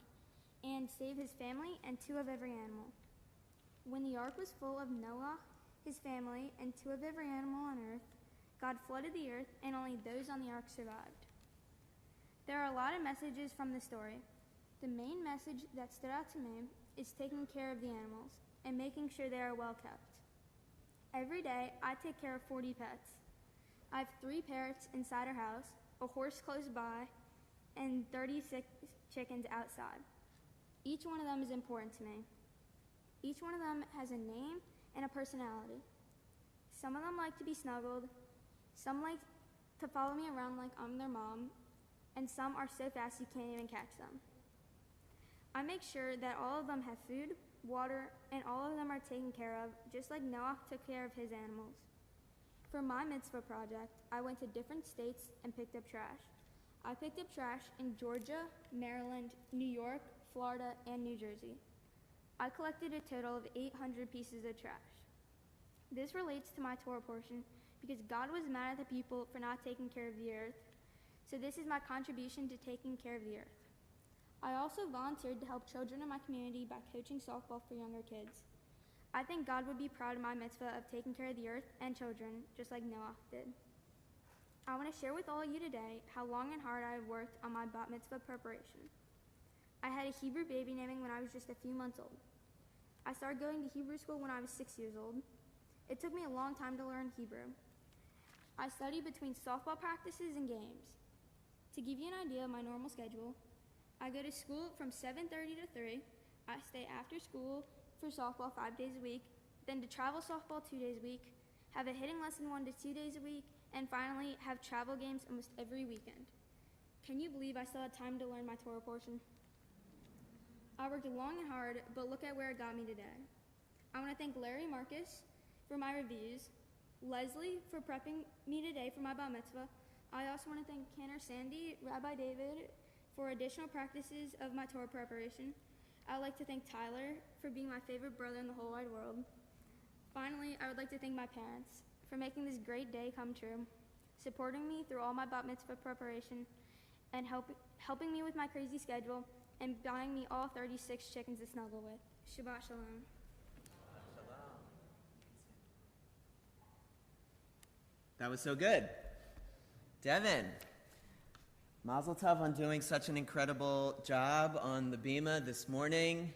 and save his family and 2 of every animal. When the ark was full of Noah, his family, and 2 of every animal on earth, God flooded the earth, and only those on the ark survived. There are a lot of messages from the story. The main message that stood out to me is taking care of the animals and making sure they are well kept. Every day, I take care of 40 pets. I have 3 parrots inside our house, a horse close by, and 36 chickens outside. Each one of them is important to me. Each one of them has a name and a personality. Some of them like to be snuggled, some like to follow me around like I'm their mom, and some are so fast you can't even catch them. I make sure that all of them have food, water, and all of them are taken care of, just like Noah took care of his animals. For my Mitzvah project, I went to different states and picked up trash. I picked up trash in Georgia, Maryland, New York, Florida, and New Jersey. I collected a total of 800 pieces of trash. This relates to my Torah portion because God was mad at the people for not taking care of the earth, so this is my contribution to taking care of the earth. I also volunteered to help children in my community by coaching softball for younger kids. I think God would be proud of my mitzvah of taking care of the earth and children, just like Noah did. I want to share with all of you today how long and hard I have worked on my bat mitzvah preparation. I had a Hebrew baby naming when I was just a few months old. I started going to Hebrew school when I was 6 years old. It took me a long time to learn Hebrew. I studied between softball practices and games. To give you an idea of my normal schedule, I go to school from 7:30 to 3. I stay after school for softball 5 days a week, then to travel softball 2 days a week, have a hitting lesson 1 to 2 days a week, and finally have travel games almost every weekend. Can you believe I still had time to learn my Torah portion? I worked long and hard, but look at where it got me today. I want to thank Larry Marcus for my reviews, Leslie for prepping me today for my bat mitzvah. I also want to thank Cantor Sandy, Rabbi David for additional practices of my Torah preparation. I would like to thank Tyler for being my favorite brother in the whole wide world. Finally, I would like to thank my parents for making this great day come true. supporting me through all my bat mitzvah preparation, and helping me with my crazy schedule, and buying me all 36 chickens to snuggle with. Shabbat Shalom. That was so good. Devon, Mazel Tov on doing such an incredible job on the Bima this morning.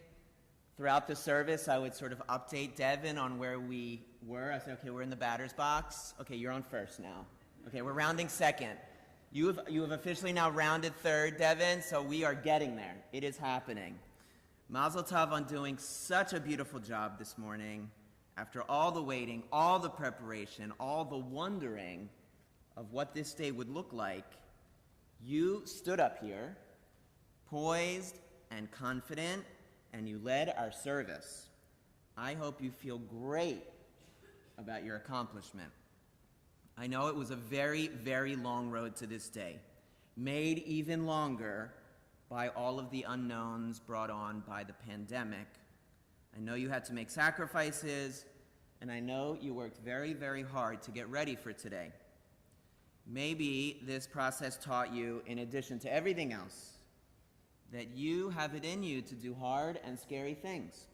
Throughout the service, I would sort of update Devon on where we were. I said, okay, we're in the batter's box. Okay, you're on first now. Okay, we're rounding second. You have officially now rounded third, Devon, so we are getting there. It is happening. Mazel Tov on doing such a beautiful job this morning. After all the waiting, all the preparation, all the wondering of what this day would look like, you stood up here, poised and confident, and you led our service. I hope you feel great about your accomplishment. I know it was a very, very long road to this day, made even longer by all of the unknowns brought on by the pandemic. I know you had to make sacrifices, and I know you worked very, very hard to get ready for today. Maybe this process taught you, in addition to everything else, that you have it in you to do hard and scary things,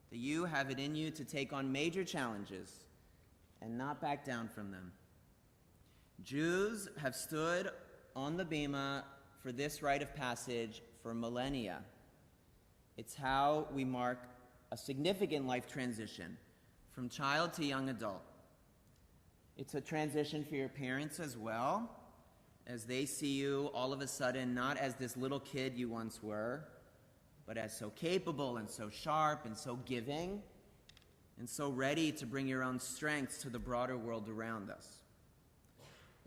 that you have it in you to take on major challenges and not back down from them. Jews have stood on the Bima for this rite of passage for millennia. It's how we mark a significant life transition from child to young adult. It's a transition for your parents as well, as they see you all of a sudden not as this little kid you once were, but as so capable and so sharp and so giving and so ready to bring your own strengths to the broader world around us.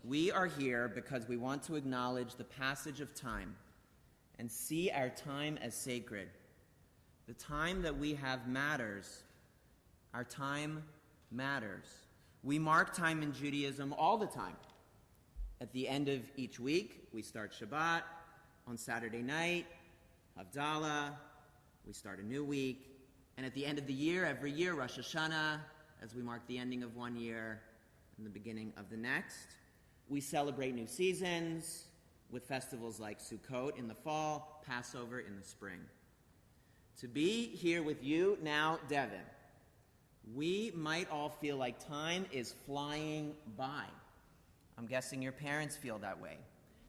We are here because we want to acknowledge the passage of time and see our time as sacred. The time that we have matters. Our time matters. We mark time in Judaism all the time. At the end of each week, we start Shabbat. On Saturday night, Havdalah. We start a new week. And at the end of the year, every year, Rosh Hashanah, as we mark the ending of one year and the beginning of the next. We celebrate new seasons with festivals like Sukkot in the fall, Passover in the spring. To be here with you now, Devon, we might all feel like time is flying by. I'm guessing your parents feel that way.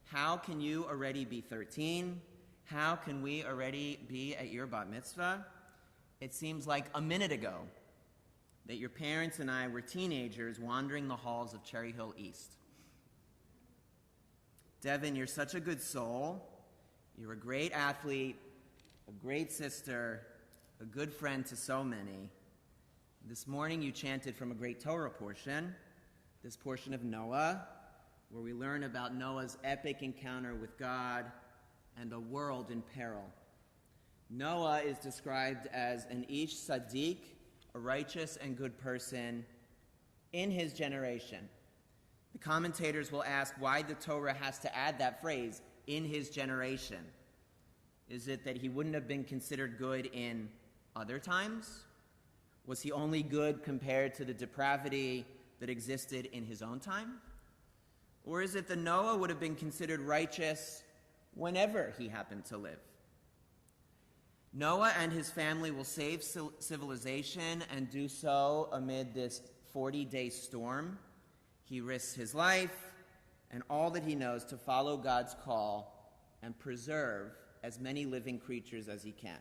How can you already be 13? How can we already be at your bat mitzvah? It seems like a minute ago that your parents and I were teenagers wandering the halls of Cherry Hill East. Devon, you're such a good soul. You're a great athlete, a great sister, a good friend to so many. This morning you chanted from a great Torah portion, this portion of Noah, where we learn about Noah's epic encounter with God and a world in peril. Noah is described as an ish tzaddik, a righteous and good person in his generation. The commentators will ask why the Torah has to add that phrase, in his generation. Is it that he wouldn't have been considered good in other times? Was he only good compared to the depravity that existed in his own time? Or is it that Noah would have been considered righteous whenever he happened to live? Noah and his family will save civilization and do so amid this 40-day storm. He risks his life and all that he knows to follow God's call and preserve as many living creatures as he can.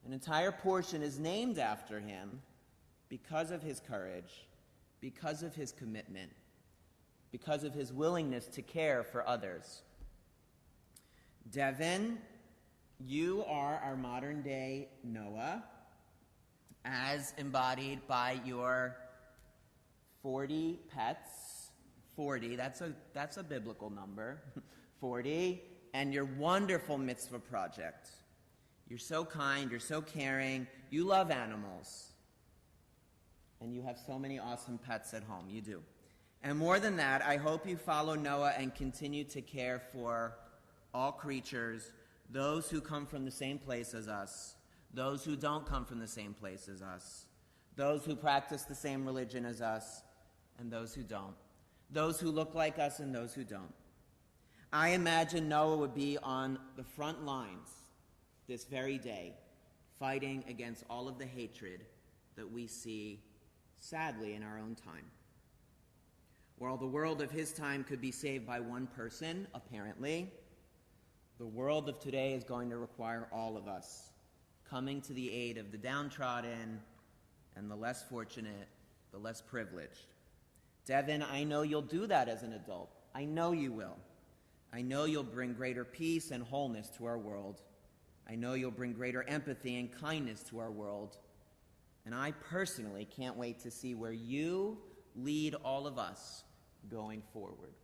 An entire portion is named after him because of his courage, because of his commitment, because of his willingness to care for others. Devon, you are our modern-day Noah, as embodied by your 40 pets. 40, that's a biblical number. 40, and your wonderful mitzvah project. You're so kind, you're so caring, you love animals. And you have so many awesome pets at home, you do. And more than that, I hope you follow Noah and continue to care for all creatures, those who come from the same place as us, those who don't come from the same place as us, those who practice the same religion as us, and those who don't. those who look like us and those who don't. I imagine Noah would be on the front lines this very day, fighting against all of the hatred that we see, sadly, in our own time. While the world of his time could be saved by one person, apparently, the world of today is going to require all of us coming to the aid of the downtrodden and the less fortunate, the less privileged. Devon, I know you'll do that as an adult. I know you will. I know you'll bring greater peace and wholeness to our world. I know you'll bring greater empathy and kindness to our world. And I personally can't wait to see where you lead all of us going forward.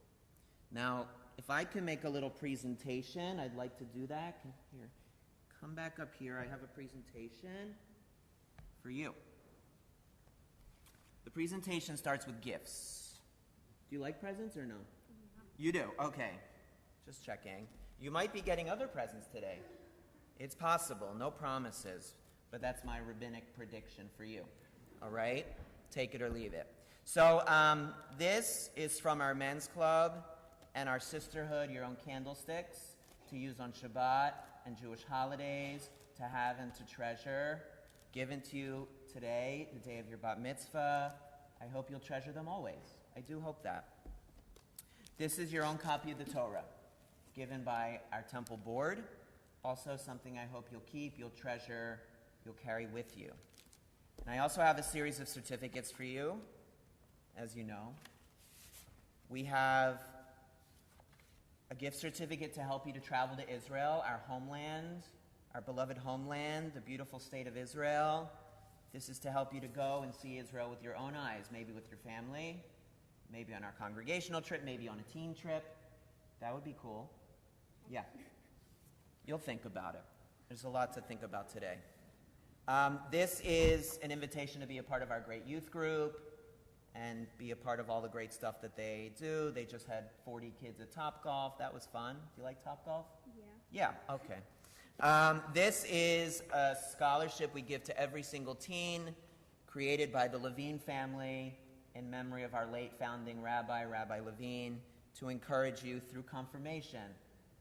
Now, if I can make a little presentation, I'd like to do that. Here, come back up here. I have a presentation for you. The presentation starts with gifts. Do you like presents or no? You do? Okay. Just checking. You might be getting other presents today. It's possible. No promises. But that's my rabbinic prediction for you. All right? Take it or leave it. So this is from our men's club and our sisterhood, your own candlesticks, to use on Shabbat and Jewish holidays, to have and to treasure, given to you today, the day of your bat mitzvah. I hope you'll treasure them always. I do hope that. This is your own copy of the Torah, given by our temple board. Also something I hope you'll keep, you'll treasure, you'll carry with you. And I also have a series of certificates for you, as you know. We have a gift certificate to help you to travel to Israel, our homeland, our beloved homeland, the beautiful state of Israel. This is to help you to go and see Israel with your own eyes, maybe with your family, maybe on our congregational trip, maybe on a teen trip. That would be cool. Yeah. You'll think about it. There's a lot to think about today. This is an invitation to be a part of our great youth group and be a part of all the great stuff that they do. They just had 40 kids at Topgolf. That was fun. Do you like Topgolf? Yeah. Yeah, okay. This is a scholarship we give to every single teen, created by the Levine family in memory of our late founding rabbi, Rabbi Levine, to encourage you through confirmation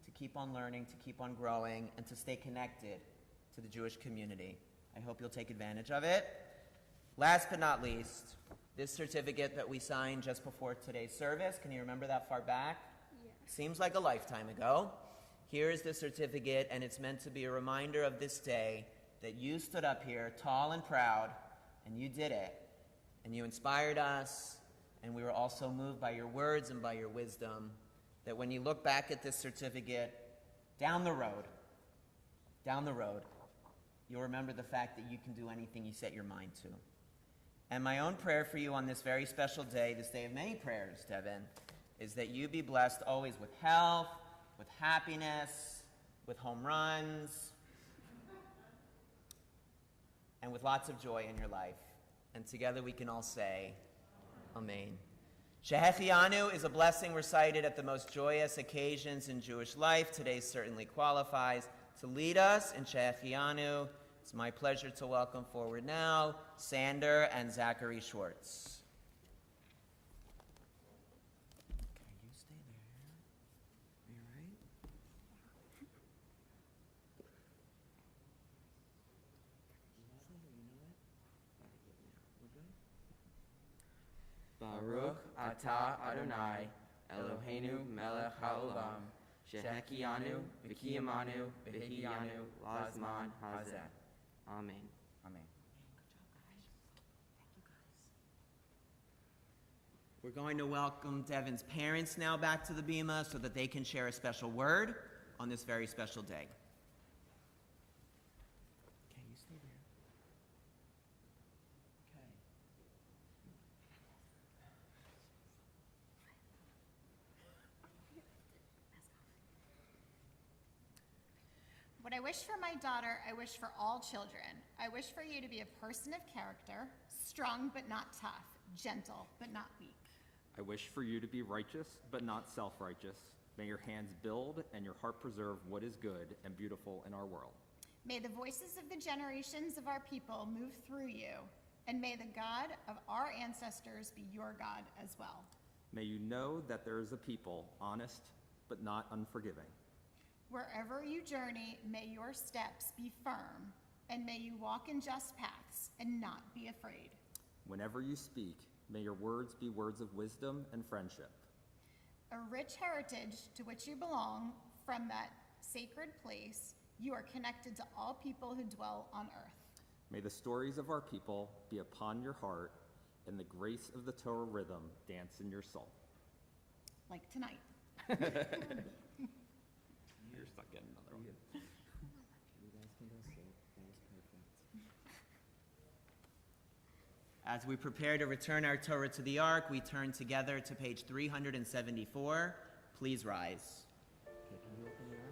to keep on learning, to keep on growing, and to stay connected to the Jewish community. I hope you'll take advantage of it. Last but not least, this certificate that we signed just before today's service. Can you remember that far back? Yeah. Seems like a lifetime ago. Here is the certificate, and it's meant to be a reminder of this day that you stood up here tall and proud, and you did it. And you inspired us, and we were also moved by your words and by your wisdom, that when you look back at this certificate, down the road, you'll remember the fact that you can do anything you set your mind to. And my own prayer for you on this very special day, this day of many prayers, Devon, is that you be blessed always with health, with happiness, with home runs, and with lots of joy in your life. And together we can all say, Amen. Shehechianu is a blessing recited at the most joyous occasions in Jewish life. Today certainly qualifies to lead us in Shehechianu. It's my pleasure to welcome forward now Sander and Zachary Schwartz. Okay, you stay there. Are you all right? Baruch atah Adonai, Eloheinu melech haolam, shehekianu v'kiyamanu v'hiyanu lazman hazeh. Amen. Amen. We're going to welcome Devon's parents now back to the Bima so that they can share a special word on this very special day. Okay, you stay there. Okay. What I wish for my daughter, I wish for all children. I wish for you to be a person of character, strong but not tough, gentle but not weak. I wish for you to be righteous but not self-righteous. May your hands build and your heart preserve what is good and beautiful in our world. May the voices of the generations of our people move through you, and may the God of our ancestors be your God as well. May you know that there is a people honest but not unforgiving. Wherever you journey, may your steps be firm, and may you walk in just paths and not be afraid. Whenever you speak, may your words be words of wisdom and friendship. A rich heritage to which you belong from that sacred place, you are connected to all people who dwell on earth. May the stories of our people be upon your heart, and the grace of the Torah rhythm dance in your soul. Like tonight. You're stuck getting another one. You guys can go sit. That was perfect. As we prepare to return our Torah to the Ark, we turn together to page 374. Please rise. Okay, can you open the Ark?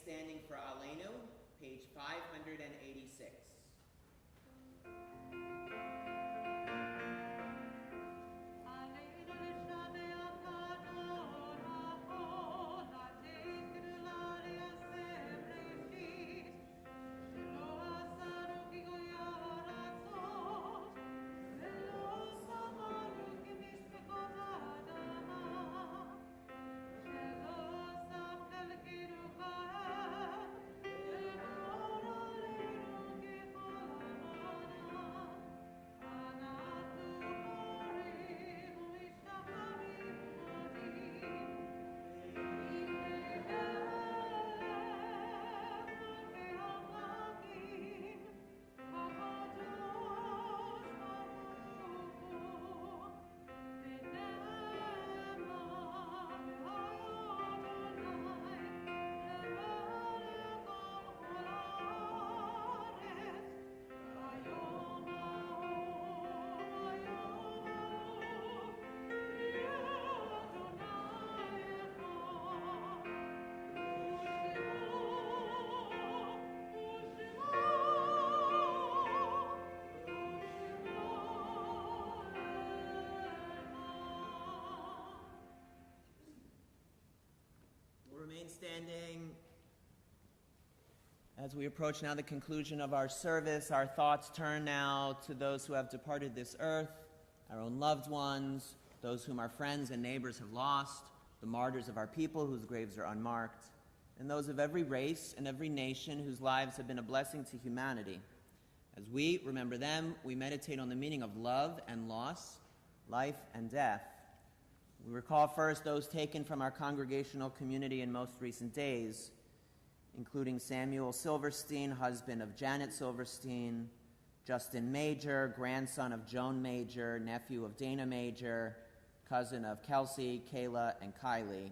Standing for Aleinu, page 586. Remain standing. As we approach now the conclusion of our service, our thoughts turn now to those who have departed this earth, our own loved ones, those whom our friends and neighbors have lost, the martyrs of our people whose graves are unmarked, and those of every race and every nation whose lives have been a blessing to humanity. As we remember them, we meditate on the meaning of love and loss, life and death. We recall first those taken from our congregational community in most recent days, including Samuel Silverstein, husband of Janet Silverstein, Justin Major, grandson of Joan Major, nephew of Dana Major, cousin of Kelsey, Kayla, and Kylie.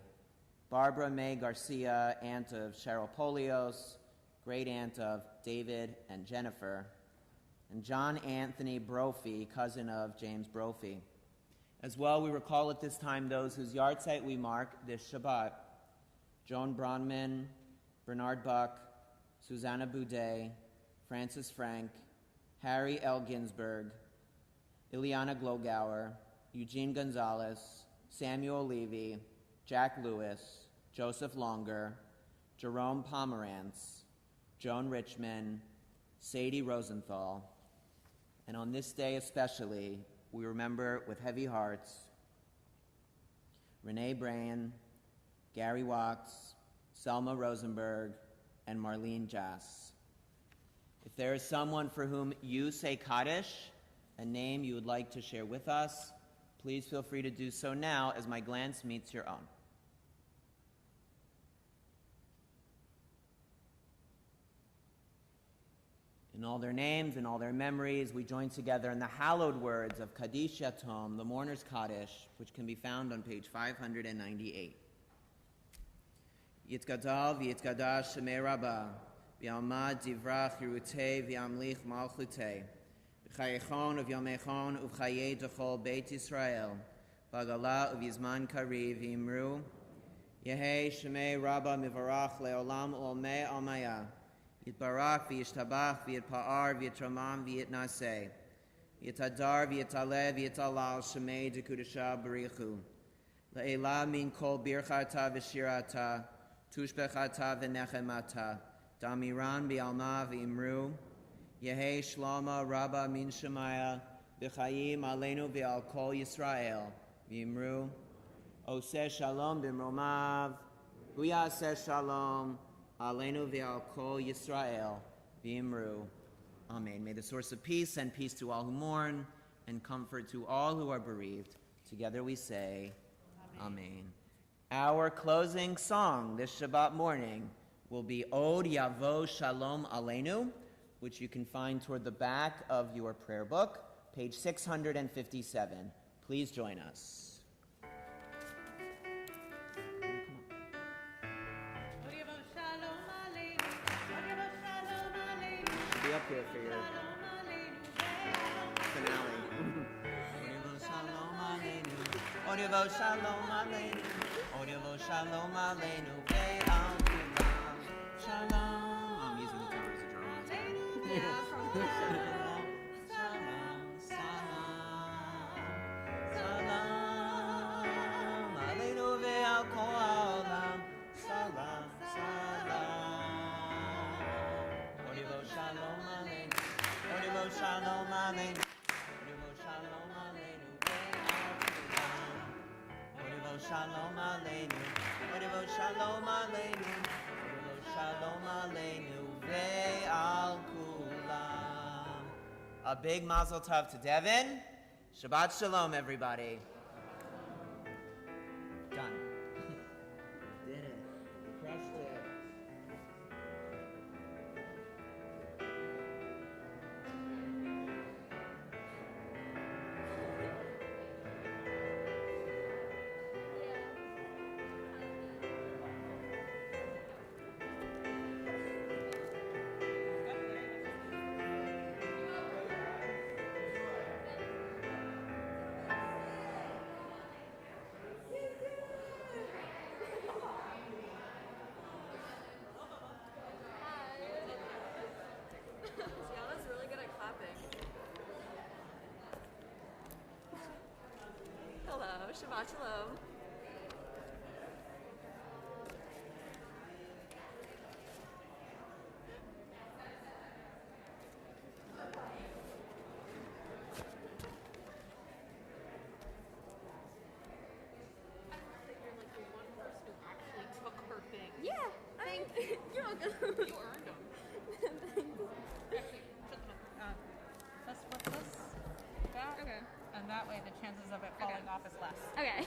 Barbara May Garcia, aunt of Cheryl Polios, great aunt of David and Jennifer. And John Anthony Brophy, cousin of James Brophy. As well, we recall at this time those whose yahrzeit we mark this Shabbat. Joan Bronman, Bernard Buck, Susanna Boudet, Francis Frank, Harry L. Ginsberg, Ileana Glogauer, Eugene Gonzalez, Samuel Levy, Jack Lewis, Joseph Longer, Jerome Pomerantz, Joan Richmond, Sadie Rosenthal, and on this day especially, we remember with heavy hearts Renee Brain, Gary Watts, Selma Rosenberg, and Marlene Jass. If there is someone for whom you say Kodish, a name you would like to share with us, please feel free to do so now as my glance meets your own. In all their names and all their memories, we join together in the hallowed words of Kadish Yatom, the Mourner's Kaddish, which can be found on page 598. Yitzgadal v'yitzgadash shemei Rabbah, v'yalmad divrach yirutei v'yamlich malchutei, v'chayechon uv'yamechon uv'chayei dechol Beit Yisrael, v'agala uv'yizman kari v'imru, Yehei shemei Rabbah mivarach le'olam u'olmei almaya, Yitbarach v'yishtabach v'yitpa'ar v'yitramam v'yitnaseh, v'yitadar v'yitaleh v'yitalal shemei dekudesha barichu, le'ela min kol birchata v'shirata, tushbechata v'nechemata, damiran bi'alma v'imru, Yehei shlama rabba min shemaya, v'chayim aleinu v'al kol Yisrael, v'imru, oseh shalom b'mromav, huyaseh shalom, aleinu v'al kol Yisrael, v'imru. Amen. May the source of peace send peace to all who mourn and comfort to all who are bereaved. Together we say, Amen. Our closing song this Shabbat morning will be Od Yavo Shalom Aleinu, which you can find toward the back of your prayer book, page 657. Please join us. Be up here for your finale. Odivo shalom aleinu, Odivo shalom aleinu, ve'al kulam shalom. I'm using the cover as a drum. Shalom, shalom, salam, aleinu ve'al kol ha'olam, salam, salam. Odivo shalom aleinu, Odivo shalom aleinu, Odivo shalom aleinu, Odivo shalom aleinu, Odivo shalom aleinu, Odivo shalom aleinu, ve'al kulam. A big mazel tov to Devon. Shabbat shalom, everybody. Done. Did it. We crushed it. Sienna's really good at clapping. Hello, Shabbat Shalom. Yeah, you're welcome. You earned them. Actually, put them let's flip this back. Okay. And that way the chances of it falling off is less. Okay.